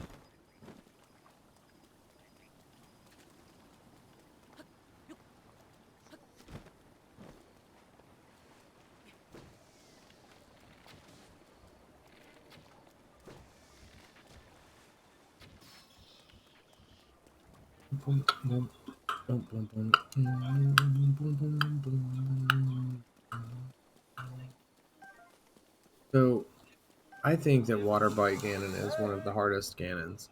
So I think that Waterblight Gannon is one of the hardest Gannons.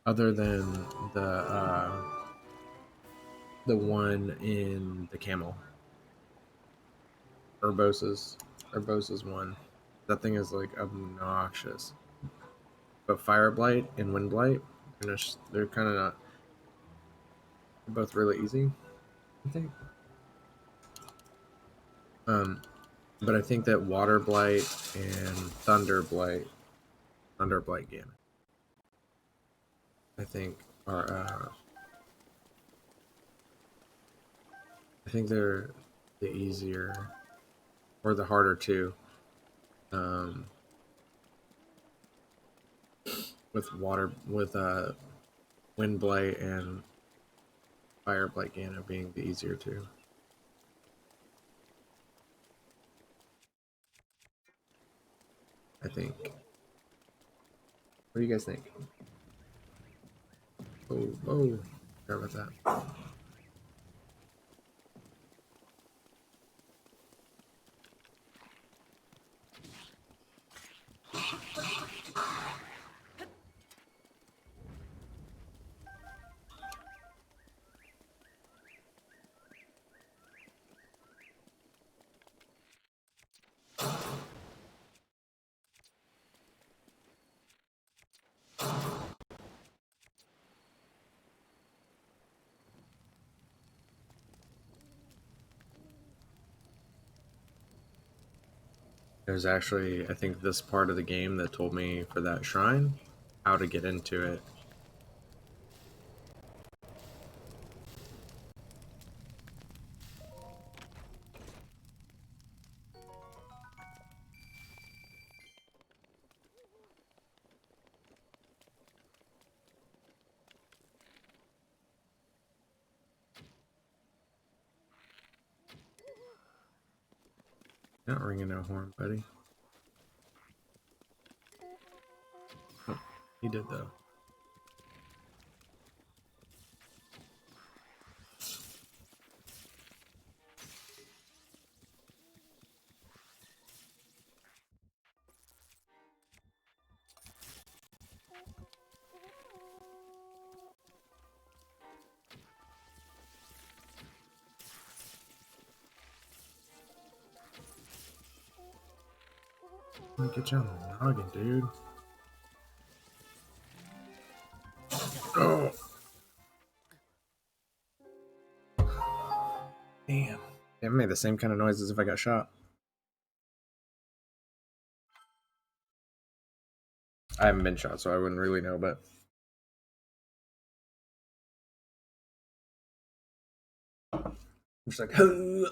Other than the one in the camel. Urbosa's one. That thing is like obnoxious. But Fire Blight and Wind Blight, they're kind of not. They're both really easy, I think. But I think that Water Blight and Thunder Blight Ganon, I think are. I think they're the easier or the harder too. With Wind Blight and Fire Blight Ganon being the easier two. I think. What do you guys think? Oh, sorry about that. There's actually, I think, this part of the game that told me for that shrine how to get into it. Not ringing no horn, buddy. Oh, he did though. Let me get you on the noggin, dude. Oh, damn. It made the same kind of noise as if I got shot. I haven't been shot, so I wouldn't really know, but. I'm just like, hey,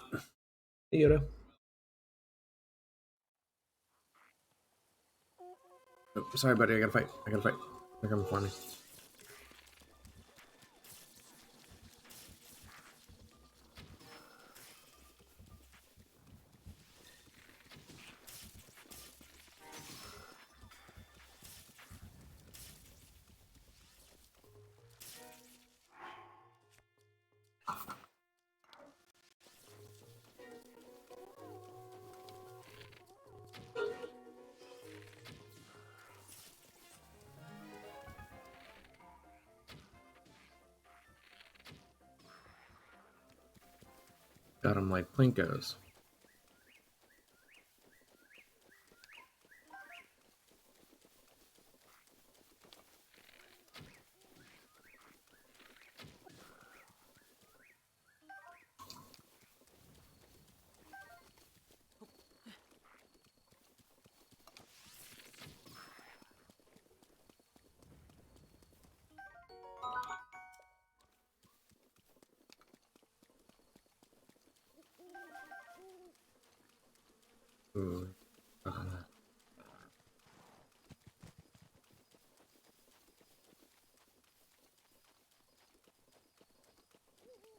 Yoda. Oh, sorry, buddy. I gotta fight. They're coming for me. Got them like Plinkos. Ooh.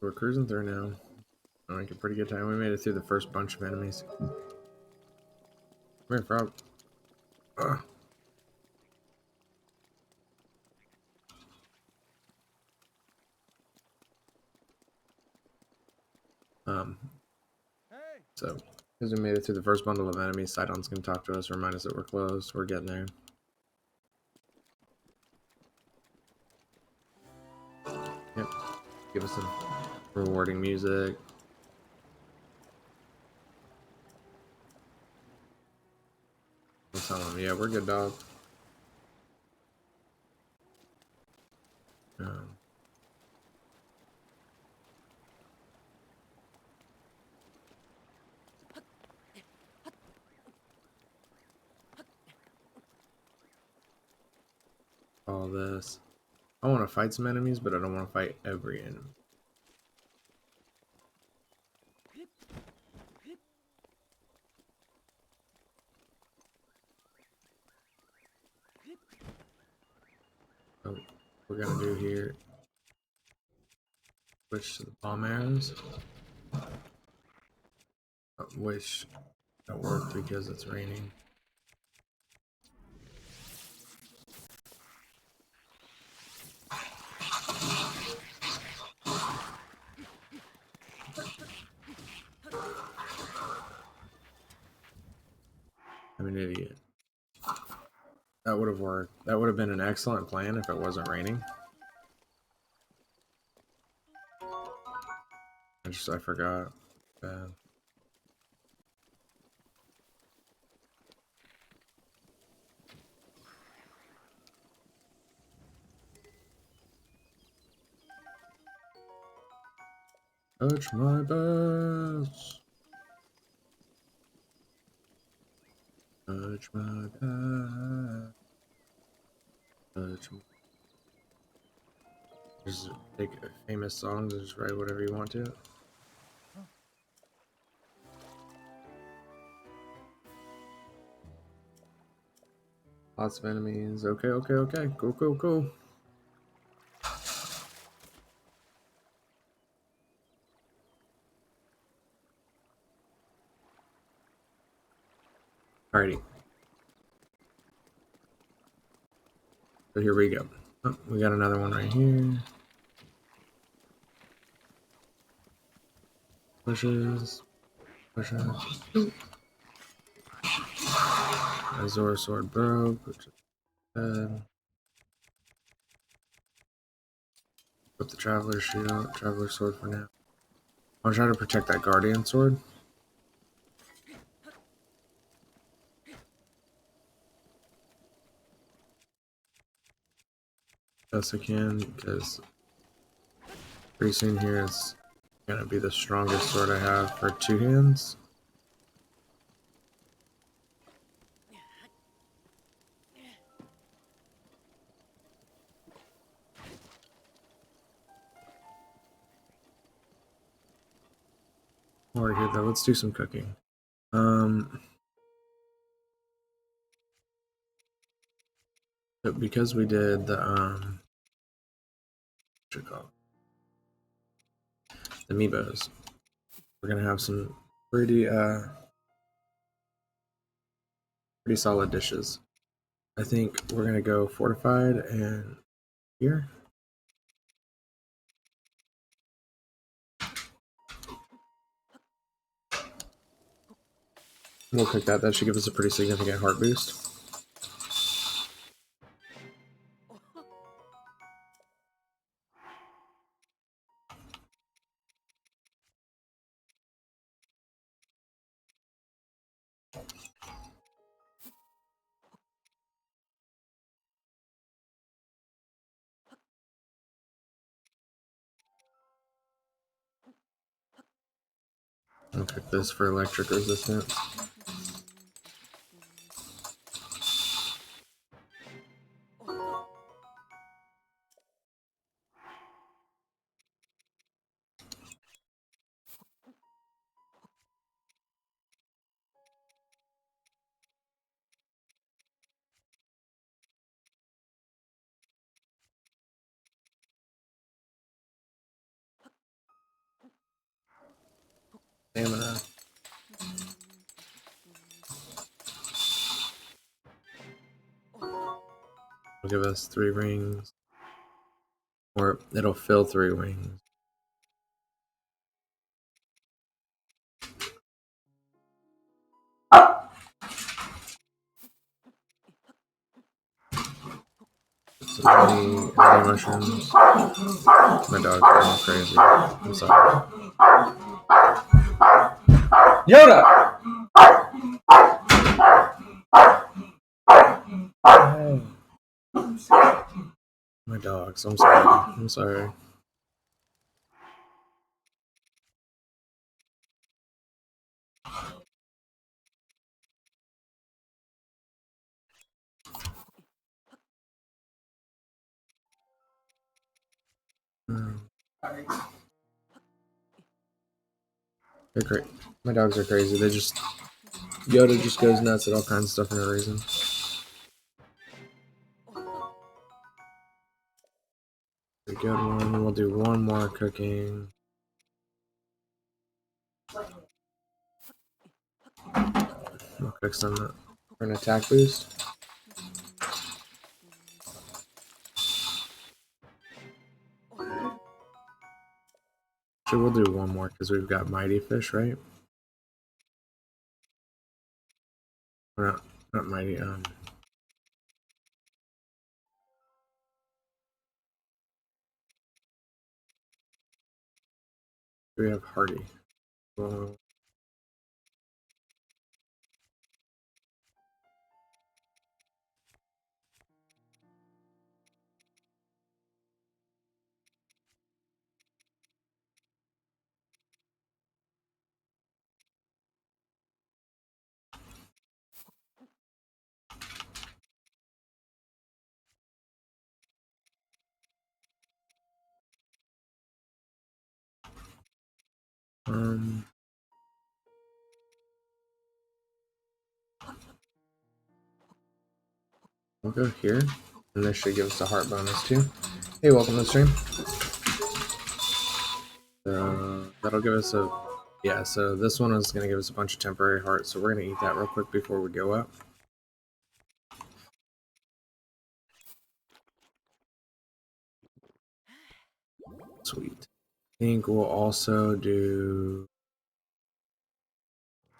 We're cruising through now. I think a pretty good time. We made it through the first bunch of enemies. Come here, frog. Ugh. Hey! So, because we made it through the first bundle of enemies, Sidon's going to talk to us, remind us that we're close. We're getting there. Yep. Give us some rewarding music. We'll tell him, yeah, we're good, dog. Um, all this. I want to fight some enemies, but I don't want to fight every enemy. So, what we're going to do here, switch to the bomb arrows. Which don't work because it's raining. I'm an idiot. That would have worked. That would have been an excellent plan if it wasn't raining. I forgot. Touch my best. Touch my best. Touch my... Just take famous songs and just write whatever you want to it. Lots of enemies. Okay, okay, okay. Cool, cool, cool. Alrighty. So here we go. Oh, we got another one right here. Pushes. Pushes. My Zora sword broke, which is bad. Put the Traveler shield, Traveler sword for now. I'll try to protect that Guardian sword. Best I can, because pretty soon here it's gonna be the strongest sword I have for two hands. While we're here though, let's do some cooking. But because we did the what you call it? The Meebos, we're gonna have some pretty pretty solid dishes. I think we're gonna go fortified and here. We'll cook that. That should give us a pretty significant heart boost. I'll cook this for electric resistance. stamina. It'll give us 3 rings. Or it'll fill 3 rings. So many mushrooms. My dog's going crazy. I'm sorry. Yoda! Oh. My dogs. I'm sorry. I'm sorry. They're great. My dogs are crazy. They just Yoda just goes nuts at all kinds of stuff for no reason. A good one. We'll do one more cooking. We'll cook some for an attack boost. Actually, we'll do one more because we've got mighty fish, right? Or not mighty. We have hardy. Well, we'll go here, and this should give us a heart bonus too. Hey, welcome to the stream. So that'll give us a so this one is going to give us a bunch of temporary hearts, so we're going to eat that real quick before we go up. Sweet. I think we'll also do.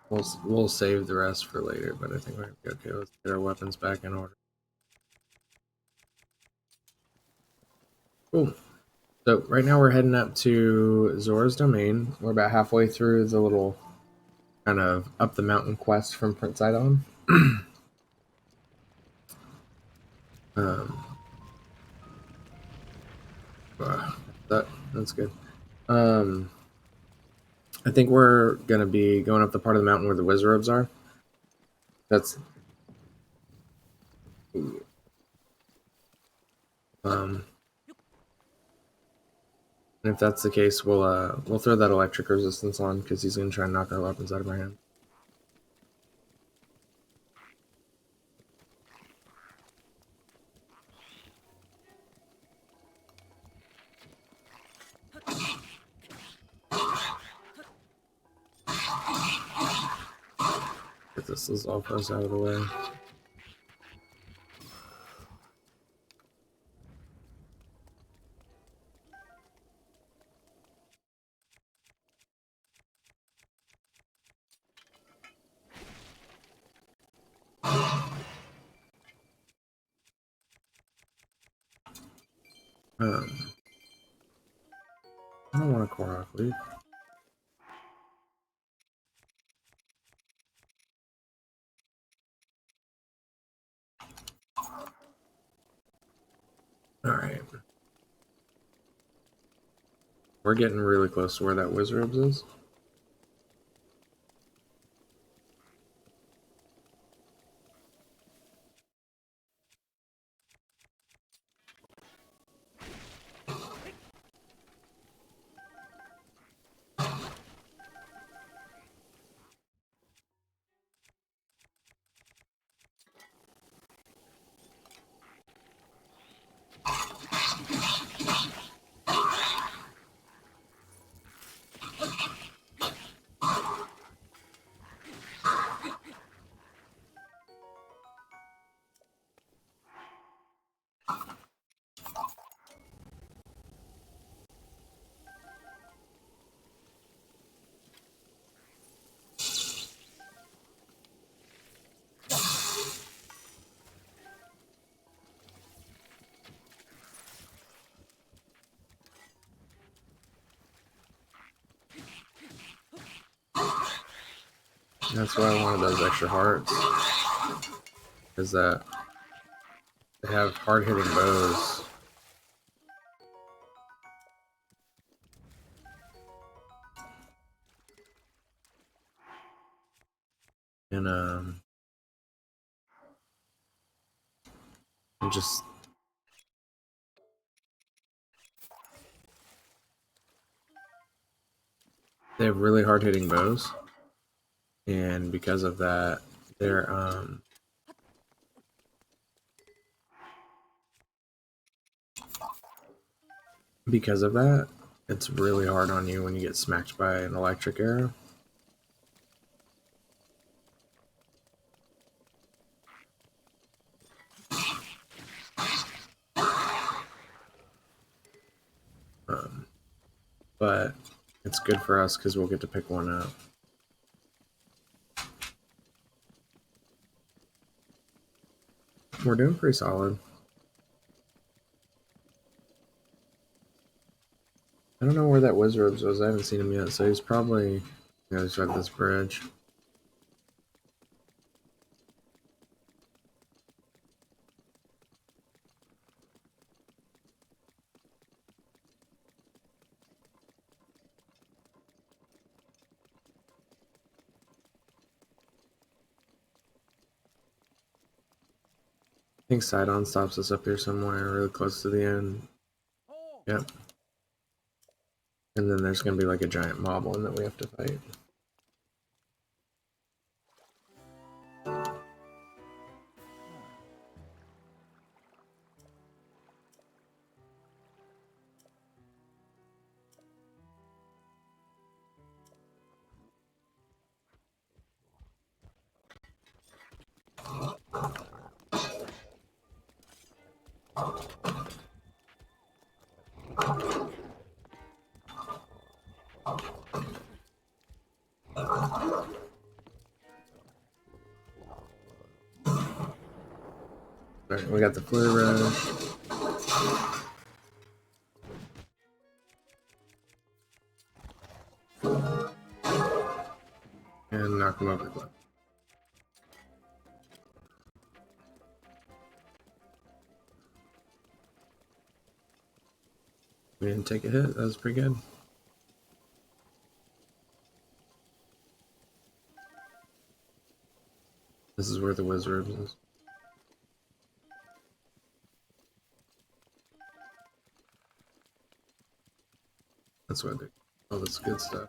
We'll save the rest for later, but I think we're going to be okay. Let's get our weapons back in order. Cool. So right now we're heading up to Zora's domain. We're about halfway through the little kind of up the mountain quest from Prince Sidon. That's good. I think we're gonna be going up the part of the mountain where the wizards are. That's and if that's the case, we'll throw that electric resistance on because he's gonna try and knock our weapons out of our hand. Get this all goes out of the way. I don't want a Korok leaf. Alright. We're getting really close to where that wizard is. That's why I wanted those extra hearts. Is that they have hard-hitting bows. And just they have really hard-hitting bows, and because of that, they're because of that, it's really hard on you when you get smacked by an electric arrow. But it's good for us because we'll get to pick one up. We're doing pretty solid. I don't know where that Wizards was. I haven't seen him yet, so he's probably, you know, he's at this bridge. I think Sidon stops us up here somewhere really close to the end. Yep. And then there's going to be like a giant moblin that we have to fight. Alright, we got the Flare Rush. And knock him over the cliff. We didn't take a hit. That was pretty good. This is where the Wizards is. That's why they all this good stuff.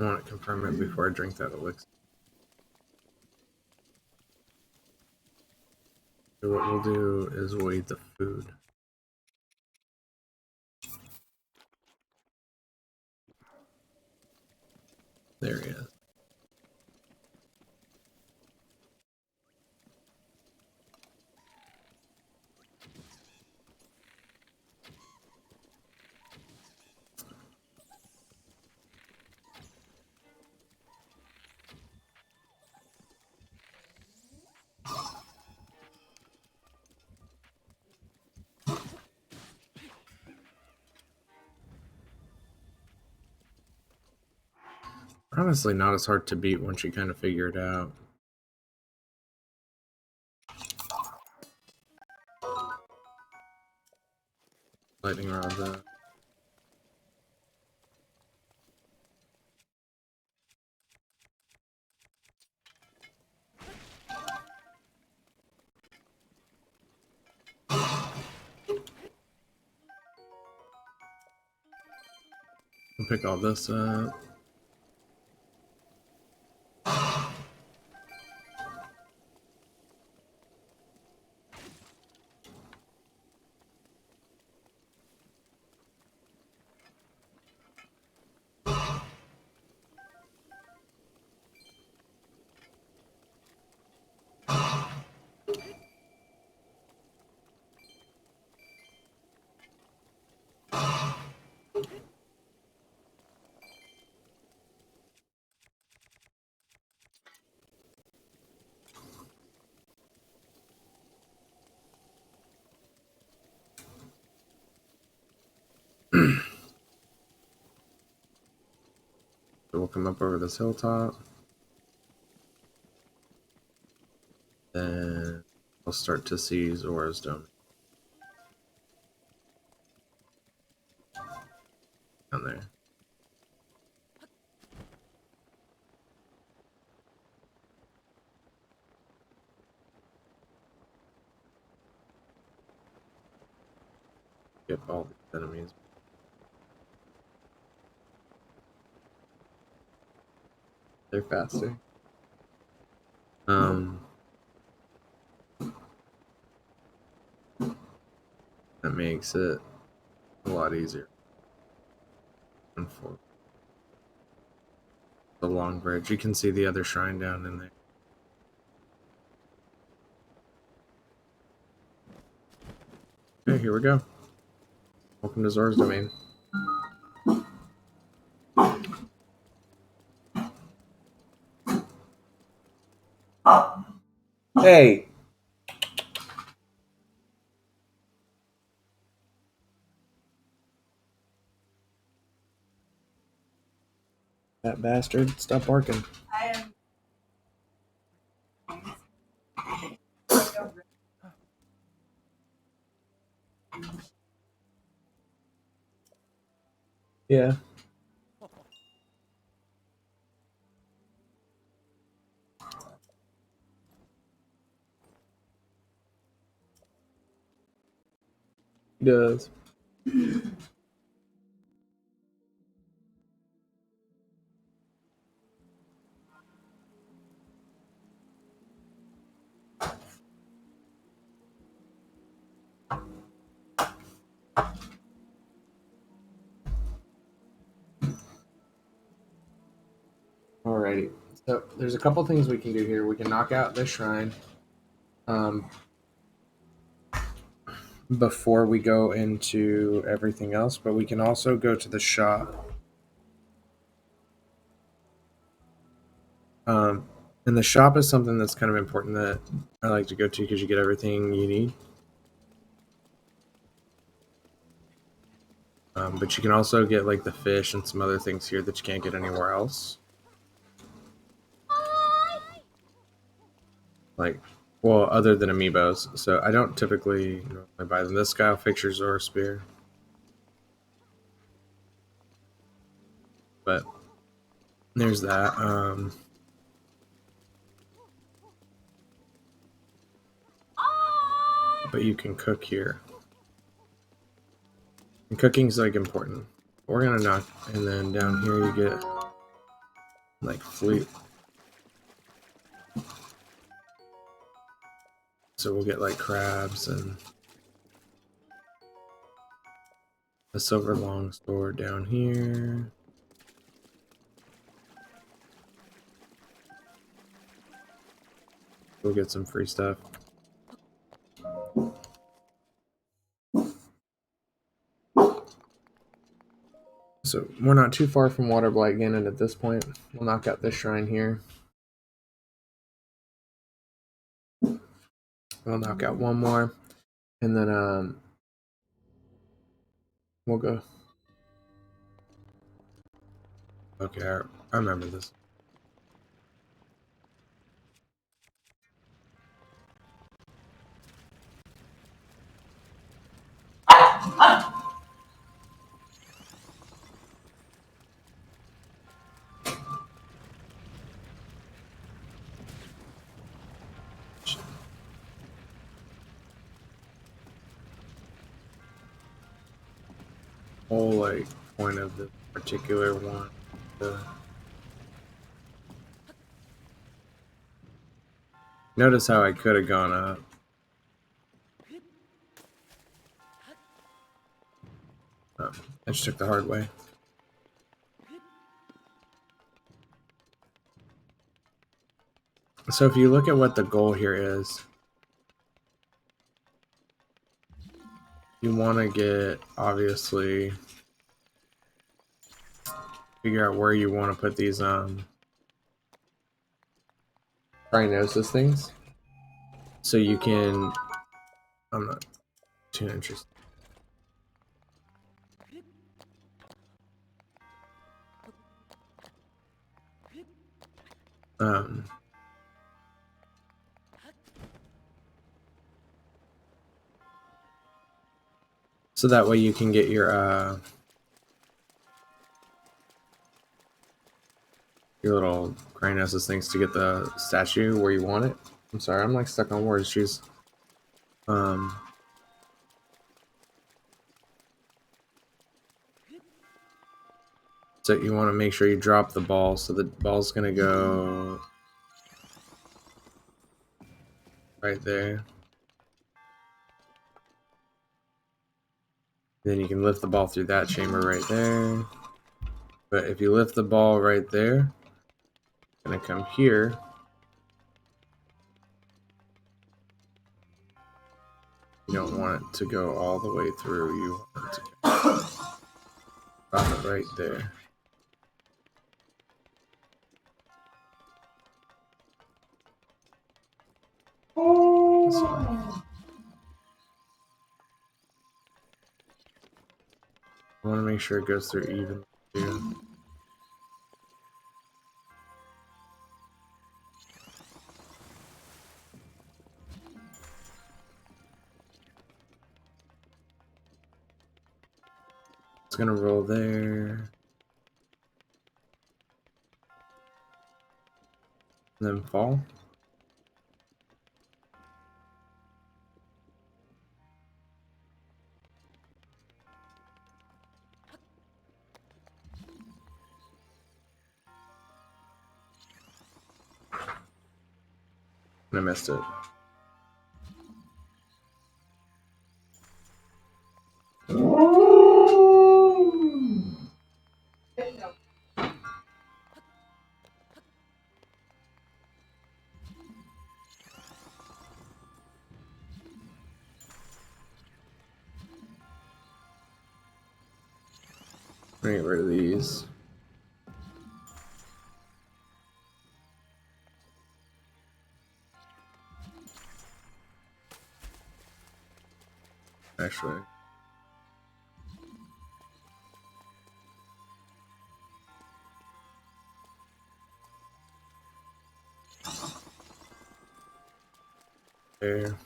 I want to confirm it before I drink that elixir. So what we'll do is we'll eat the food. There he is. Honestly, not as hard to beat once you kind of figure it out. Lightning rod that. We'll pick all this up. So we'll come up over this hilltop. Then we'll start to see Zora's domain. Down there. Skip all the enemies. They're faster. That makes it a lot easier. And for the long bridge, you can see the other shrine down in there. Okay, here we go. Welcome to Zora's domain. Hey! That bastard, stop barking. Yeah. He does. Alrighty. So there's a couple things we can do here. We can knock out this shrine before we go into everything else, but we can also go to the shop. And the shop is something that's kind of important that I like to go to because you get everything you need. But you can also get like the fish and some other things here that you can't get anywhere else. Like, well, other than amiibos. So I don't typically normally buy them. This guy will fix your Zora spear. But there's that. But you can cook here. And cooking's like important. We're gonna knock, and then down here you get like fleet. So we'll get like crabs and a silver longsword down here. We'll get some free stuff. So we're not too far from Waterblight Gannon at this point. We'll knock out this shrine here. We'll knock out one more, and then we'll go. Okay, I remember this. Whole like point of the particular one. Notice how I could have gone up. I just took the hard way. So if you look at what the goal here is, you want to get, obviously, figure out where you want to put these Rhinosis things. So you can, I'm not too interested. Um, so that way you can get your little Cryonosis things to get the statue where you want it. I'm sorry, I'm like stuck on words. Jeez. So you want to make sure you drop the ball. So the ball's gonna go right there. Then you can lift the ball through that chamber right there. But if you lift the ball right there, it's gonna come here. You don't want it to go all the way through. You want it to drop it right there. I want to make sure it goes through even too. It's gonna roll there. And then fall. And I missed it. Get rid of these. Actually. There.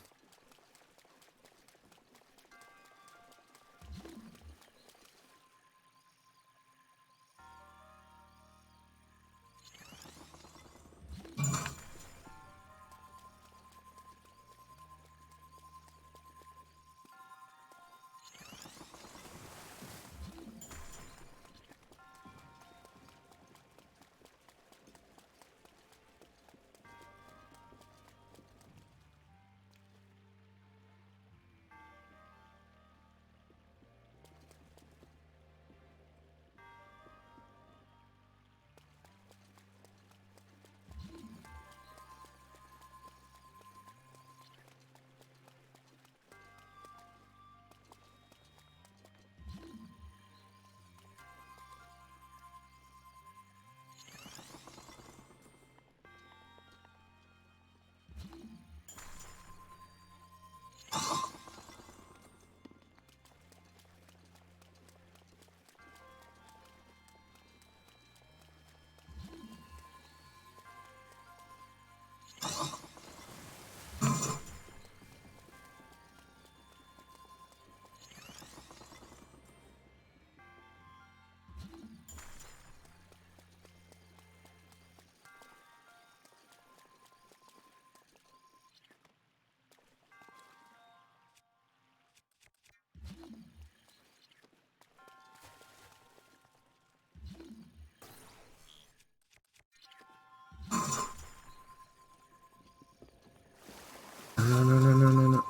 No.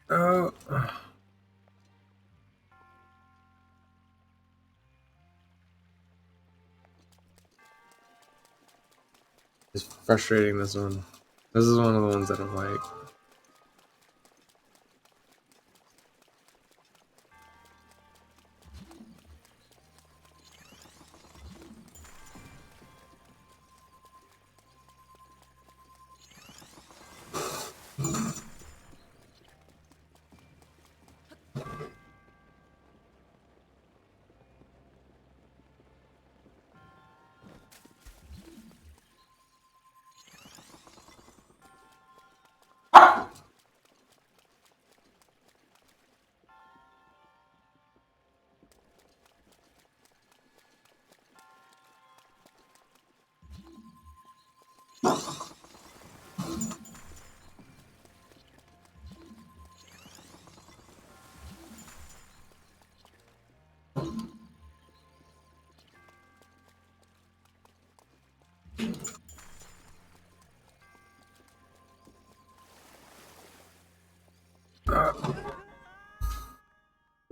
Oh. It's frustrating, this one. This is one of the ones that I'm like.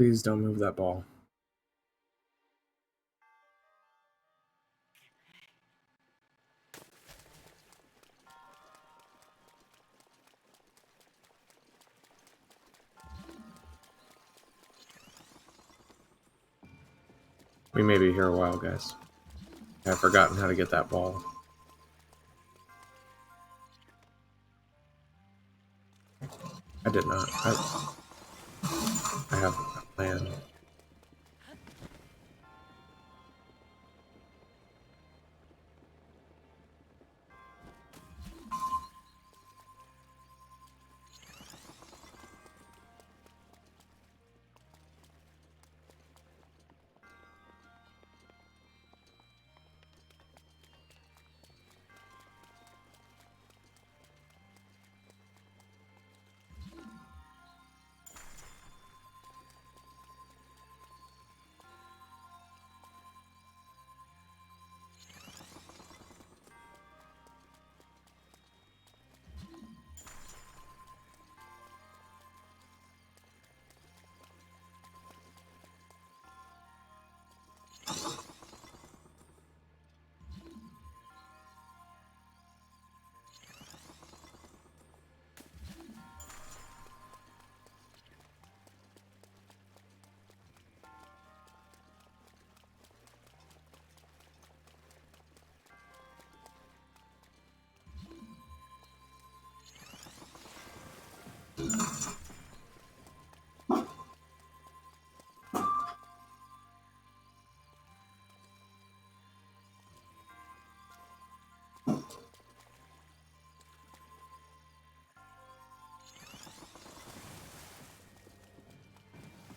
Please don't move that ball. We may be here a while, guys. I've forgotten how to get that ball. I did not. I have a plan.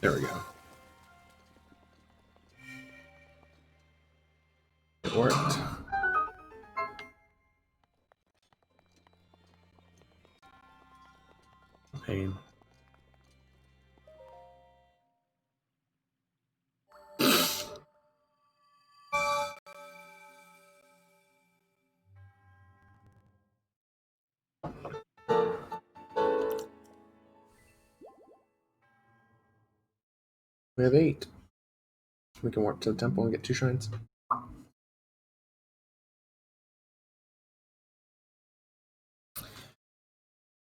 There we go. It worked. Pain. We have 8. We can walk to the temple and get 2 shrines.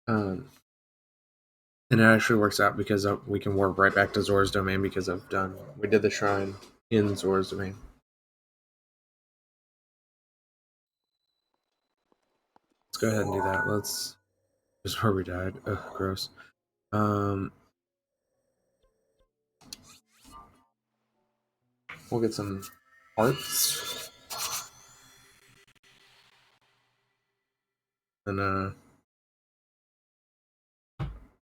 And it actually works out because we can warp right back to Zora's domain because we did the shrine in Zora's domain. Let's go ahead and do that. This is where we died. Ugh, gross. We'll get some hearts. And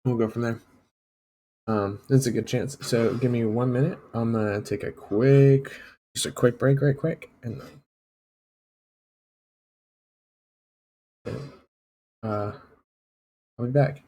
we'll go from there. It's a good chance. So give me 1 minute. I'm gonna take a quick break, right quick, and I'll be back.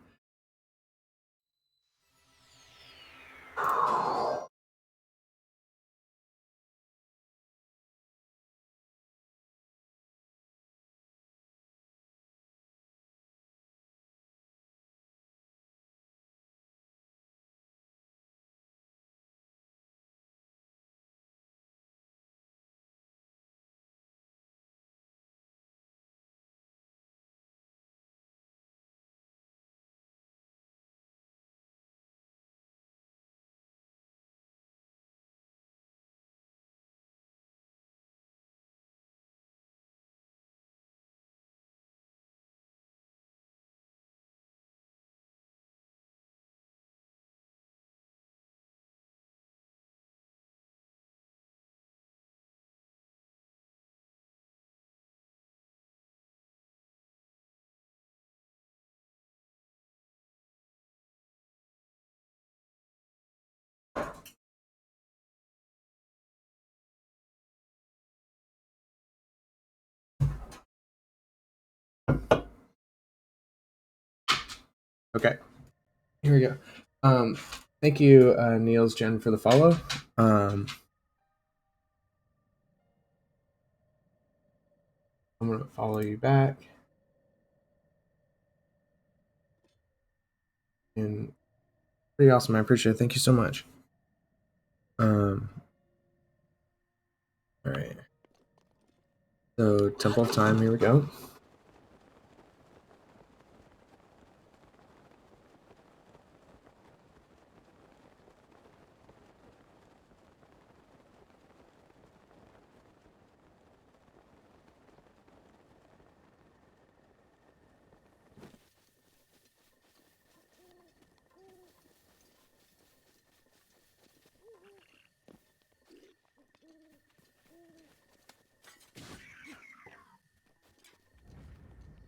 Okay, here we go. Thank you, Niels Jen, for the follow. I'm gonna follow you back, and pretty awesome. I appreciate it. Thank you so much. All right. So Temple of Time. Here we go.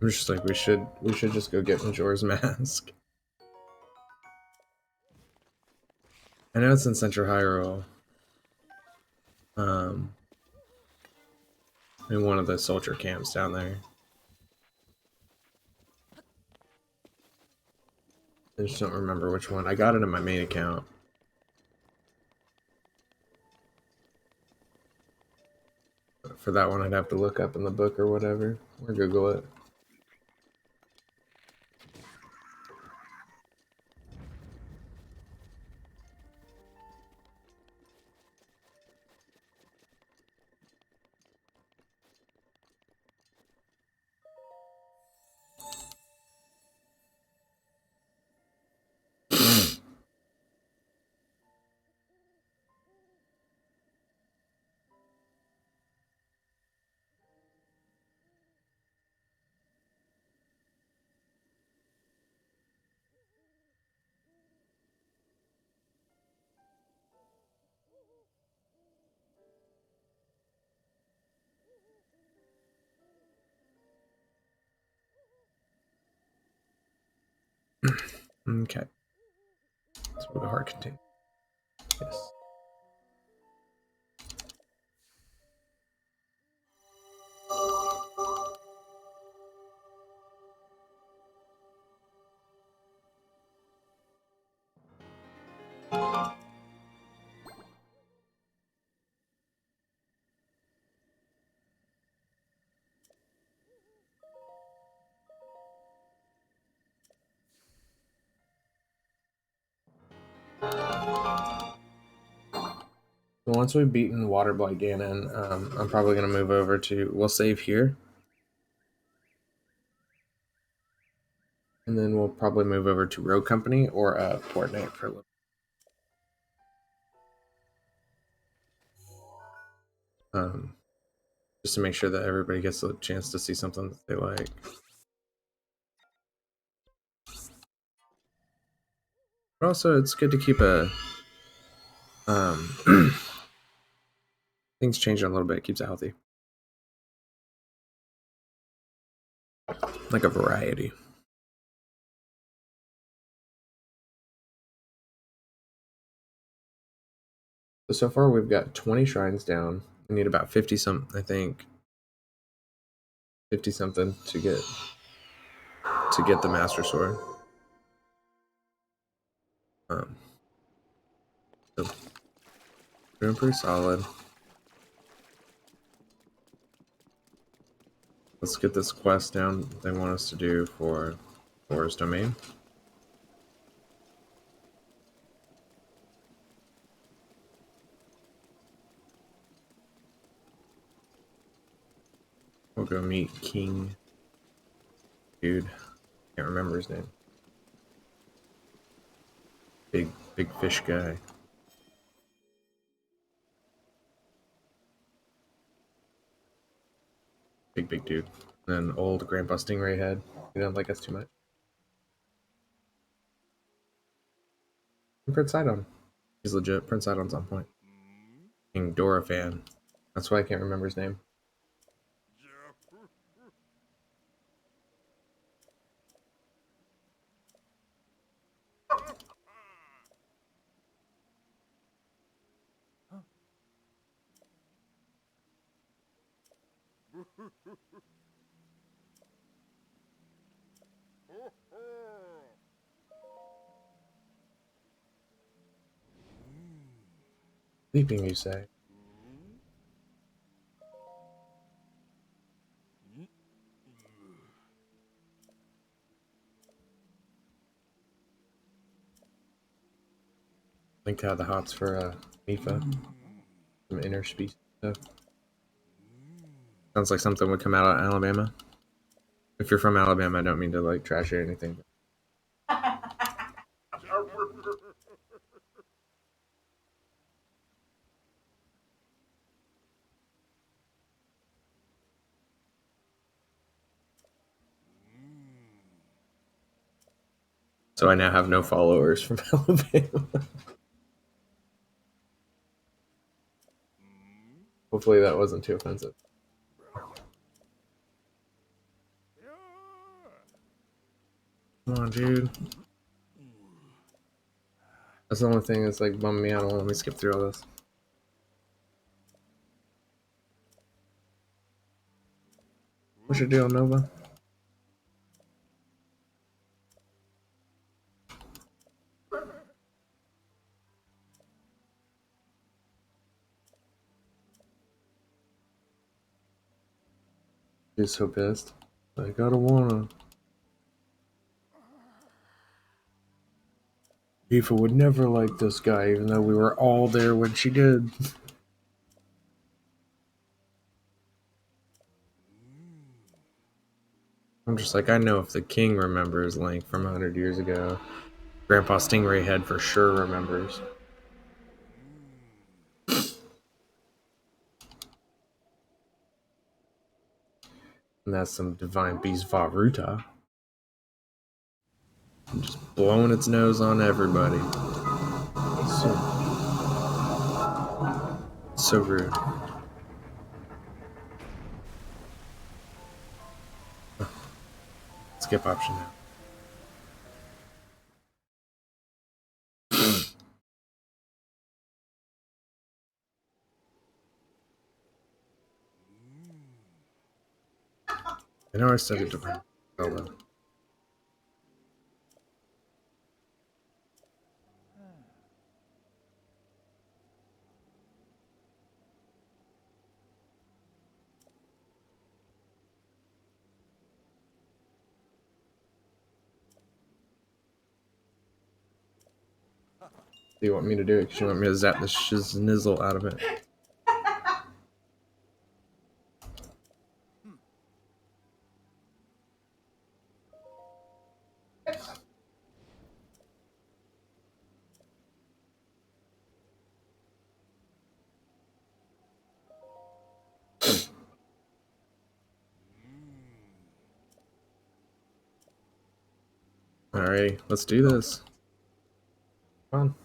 I'm just like we should just go get Majora's Mask. I know it's in Central Hyrule. In one of the soldier camps down there. I just don't remember which one. I got it in my main account. For that one, I'd have to look up in the book or whatever, or Google it. Okay. That's what the heart contains. Yes. So once we've beaten Waterblight Gannon, I'm probably going to move over to... We'll save here. And then we'll probably move over to Road Company or Port Night for a little. Just to make sure that everybody gets a chance to see something that they like. But also, it's good to keep a... things changing a little bit. It keeps it healthy. Like a variety. So far we've got 20 shrines down. We need about 50 some, I think. 50 something to get the Master Sword. So doing pretty solid. Let's get this quest down they want us to do for Forest Domain. We'll go meet King. Dude, can't remember his name. Big fish guy. Big dude. And then old Grandpa Stingray head. He doesn't like us too much. And Prince Sidon. He's legit. Prince Sidon's on point. King Dora fan. That's why I can't remember his name. Sleeping, you say? Think how the hots for Mipha, some interspecies stuff. Sounds like something would come out of Alabama. If you're from Alabama, I don't mean to like trash or anything. So I now have no followers from Alabama. Hopefully that wasn't too offensive. Come on, dude. That's the only thing that's like bumming me out. Let me skip through all this. What's your deal, Nova? He's so pissed. Like, I don't wanna. Mipha would never like this guy, even though we were all there when she did. I'm just like, I know if the king remembers Link from 100 years ago, Grandpa Stingray Head for sure remembers. And that's some Divine Beast Vah Ruta. Just blowing its nose on everybody. So rude. Skip option now. I know I studied Divine Zelda. Do you want me to do it? Because you want me to zap the shiznizzle out of it. Alright, let's do this. Come on.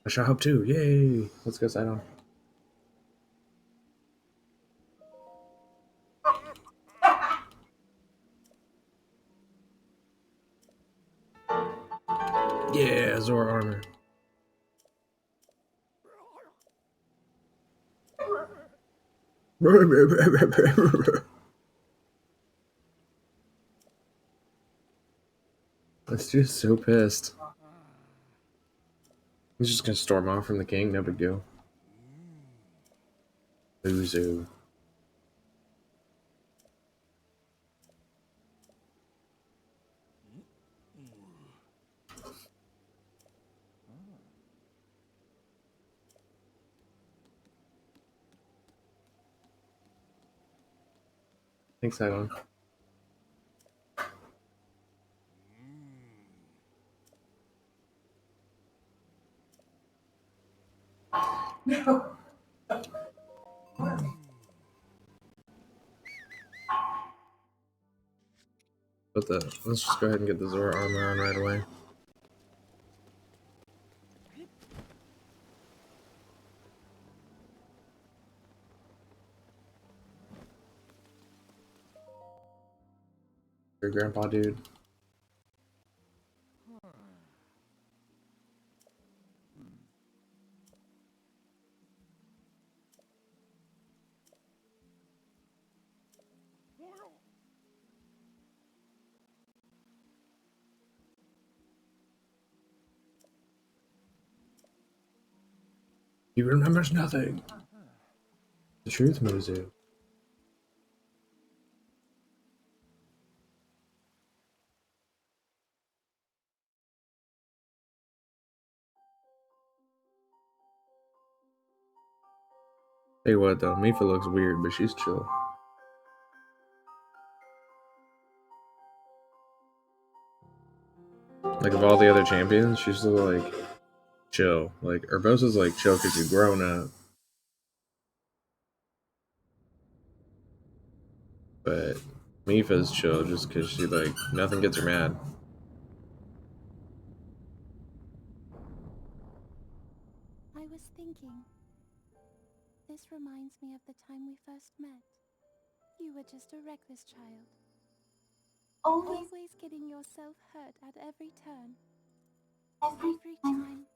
I shall hope too. Yay! Let's go Sidon. Yeah, Zora armor. This dude's so pissed. He's just gonna storm off from the king, no big deal. Uzu. Thanks, Sidon. No. But let's just go ahead and get the Zora armor on right away. Your grandpa, dude. He remembers nothing. The truth, Muzu. Tell you what though, Mipha looks weird, but she's chill. Like of all the other champions, she's still like chill. Like Urbosa's like chill because you've grown up. But Mipha's chill just because she like nothing gets her mad. I was thinking. This reminds me of the time we first met. You were just a reckless child. Always getting yourself hurt at every turn. Every time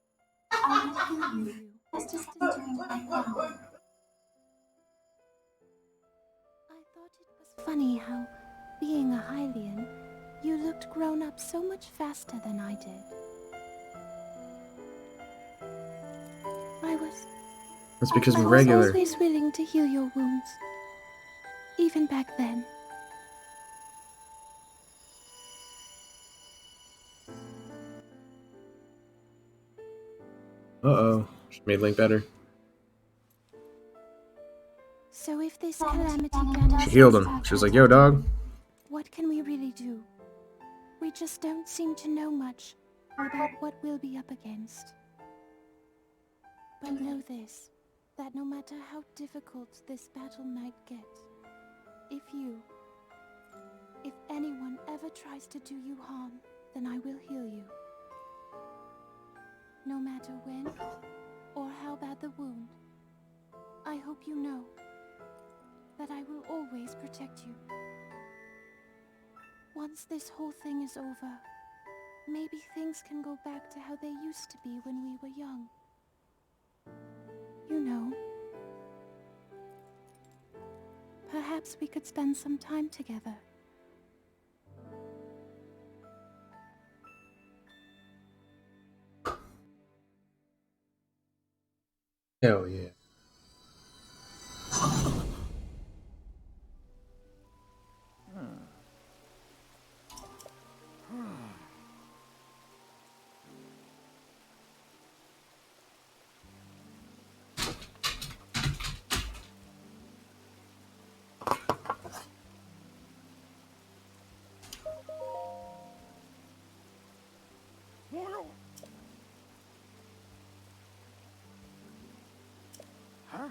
I would kill you just as doing my wrong. I thought it was funny how, being a Hylian, you looked grown up so much faster than I did. That's because we're I was regular. always willing to heal your wounds. Even back then. Uh-oh. She made Link better. So if this calamity Gannon She healed him. She was like, yo, dog. what can we really do? We just don't seem to know much about what we'll be up against. But know this, that no matter how difficult this battle might get, if anyone ever tries to do you harm, then I will heal you. No matter when or how bad the wound, I hope you know that I will always protect you. Once this whole thing is over, maybe things can go back to how they used to be when we were young. You know. Perhaps we could spend some time together. Hell yeah. Huh?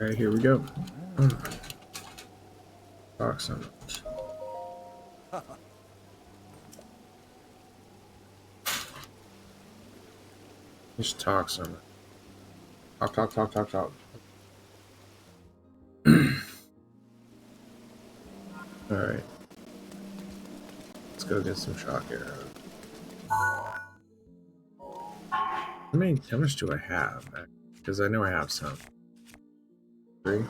Alright, here we go. Talk so much. Just talk so much. Talk. Alright. Let's go get some shock arrows. How much do I have? Because I know I have some. 3.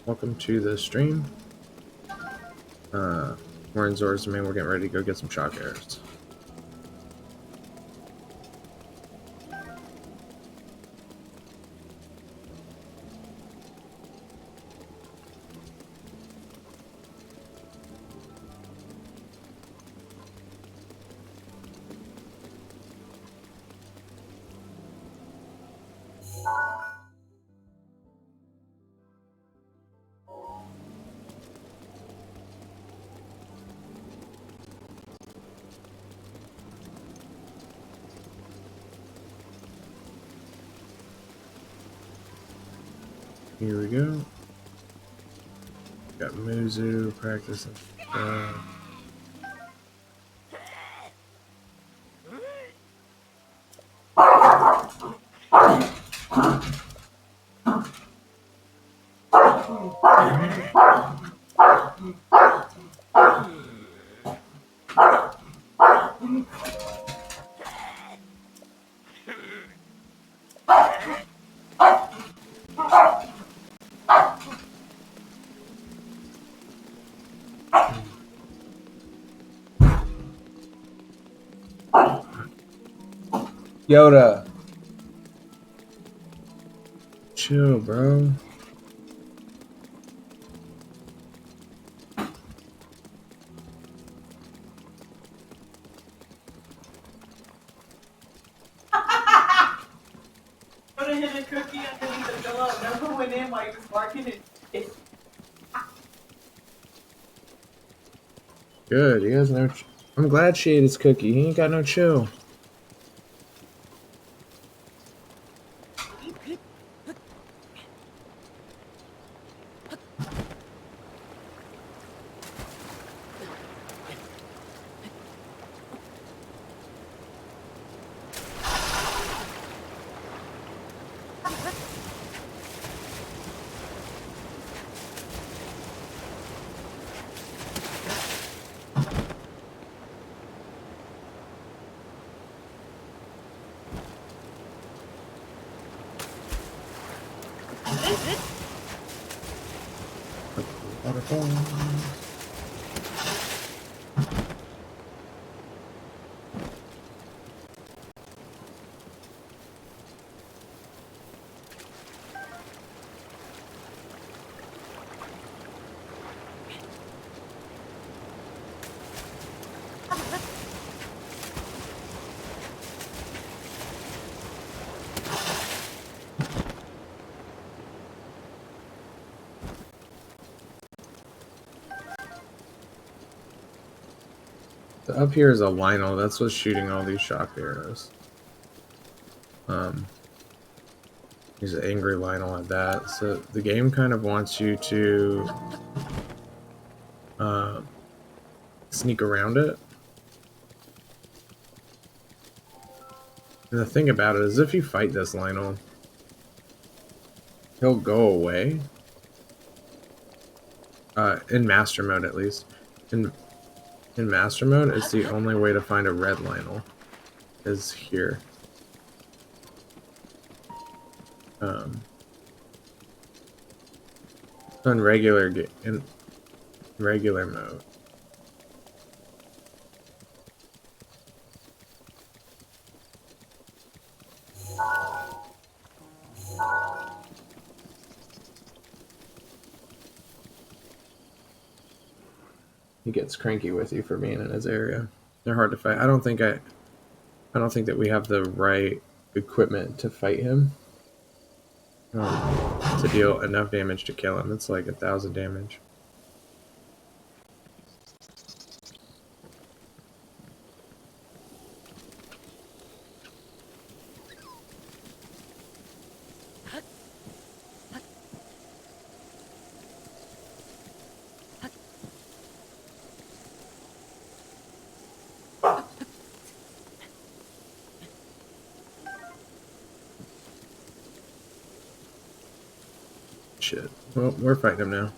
Welcome to the stream. We're in Zora's Domain. We're getting ready to go get some shock arrows. Here we go. Got Muzu practicing stuff. Yoda. Chill, bro. Yoda hid a cookie underneath the pillow. Never went in while he was barking it. Good. He has no. I'm glad she ate his cookie. He ain't got no chill. Waterfall. So up here is a Lionel. That's what's shooting all these shock arrows. He's an angry Lionel at that. So the game kind of wants you to sneak around it. And the thing about it is, if you fight this Lionel, he'll go away. In Master Mode, at least. In Master Mode, it's the only way to find a red Lionel. Is here. In regular mode. He gets cranky with you for being in his area. They're hard to fight. I don't think that we have the right equipment to fight him. To deal enough damage to kill him. It's like 1,000 damage. Shit. Well, we're fighting him now.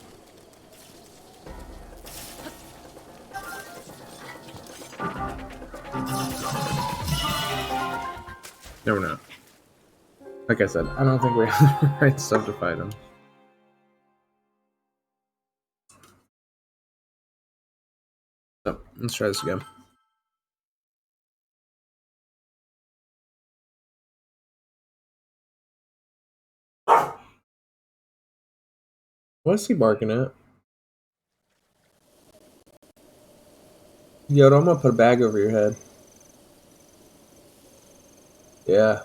No, we're not. Like I said, I don't think we have the right stuff to fight him. So, let's try this again. What's he barking at? Yoda, I'm gonna put a bag over your head. Yeah.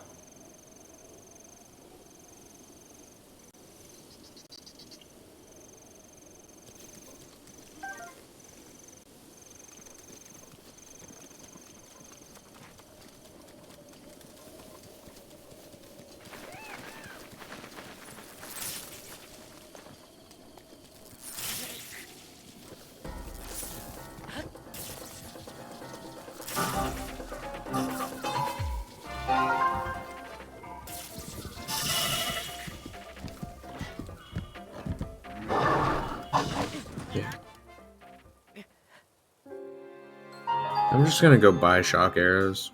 I'm just gonna go buy shock arrows.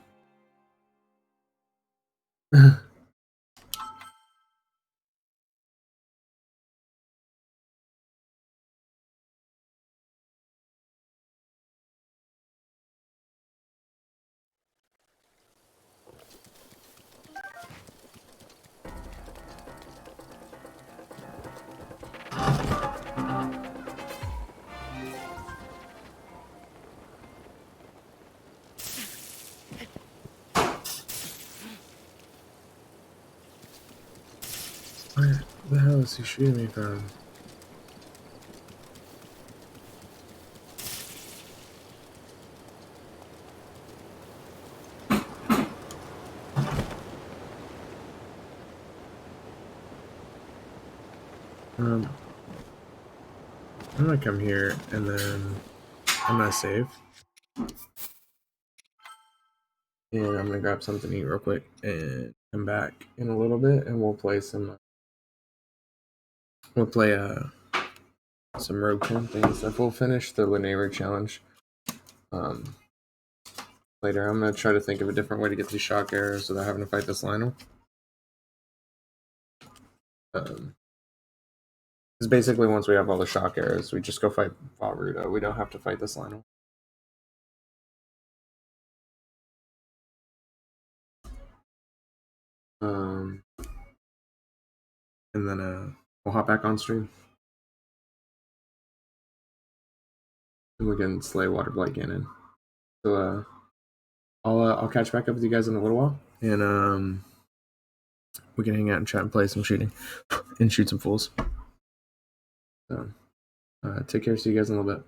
Where the hell is he shooting me from? I'm gonna come here and then I'm gonna save. And I'm gonna grab something to eat real quick and come back in a little bit and we'll play some some rogue camping stuff. We'll finish the Lanayru challenge later. I'm gonna try to think of a different way to get these shock arrows without having to fight this Lionel. Because basically once we have all the shock arrows, we just go fight Vah Ruta. We don't have to fight this Lionel. And then we'll hop back on stream. And we can slay Waterblight Gannon. So I'll catch back up with you guys in a little while, and we can hang out and chat and play some shooting and shoot some fools. So take care. See you guys in a little bit.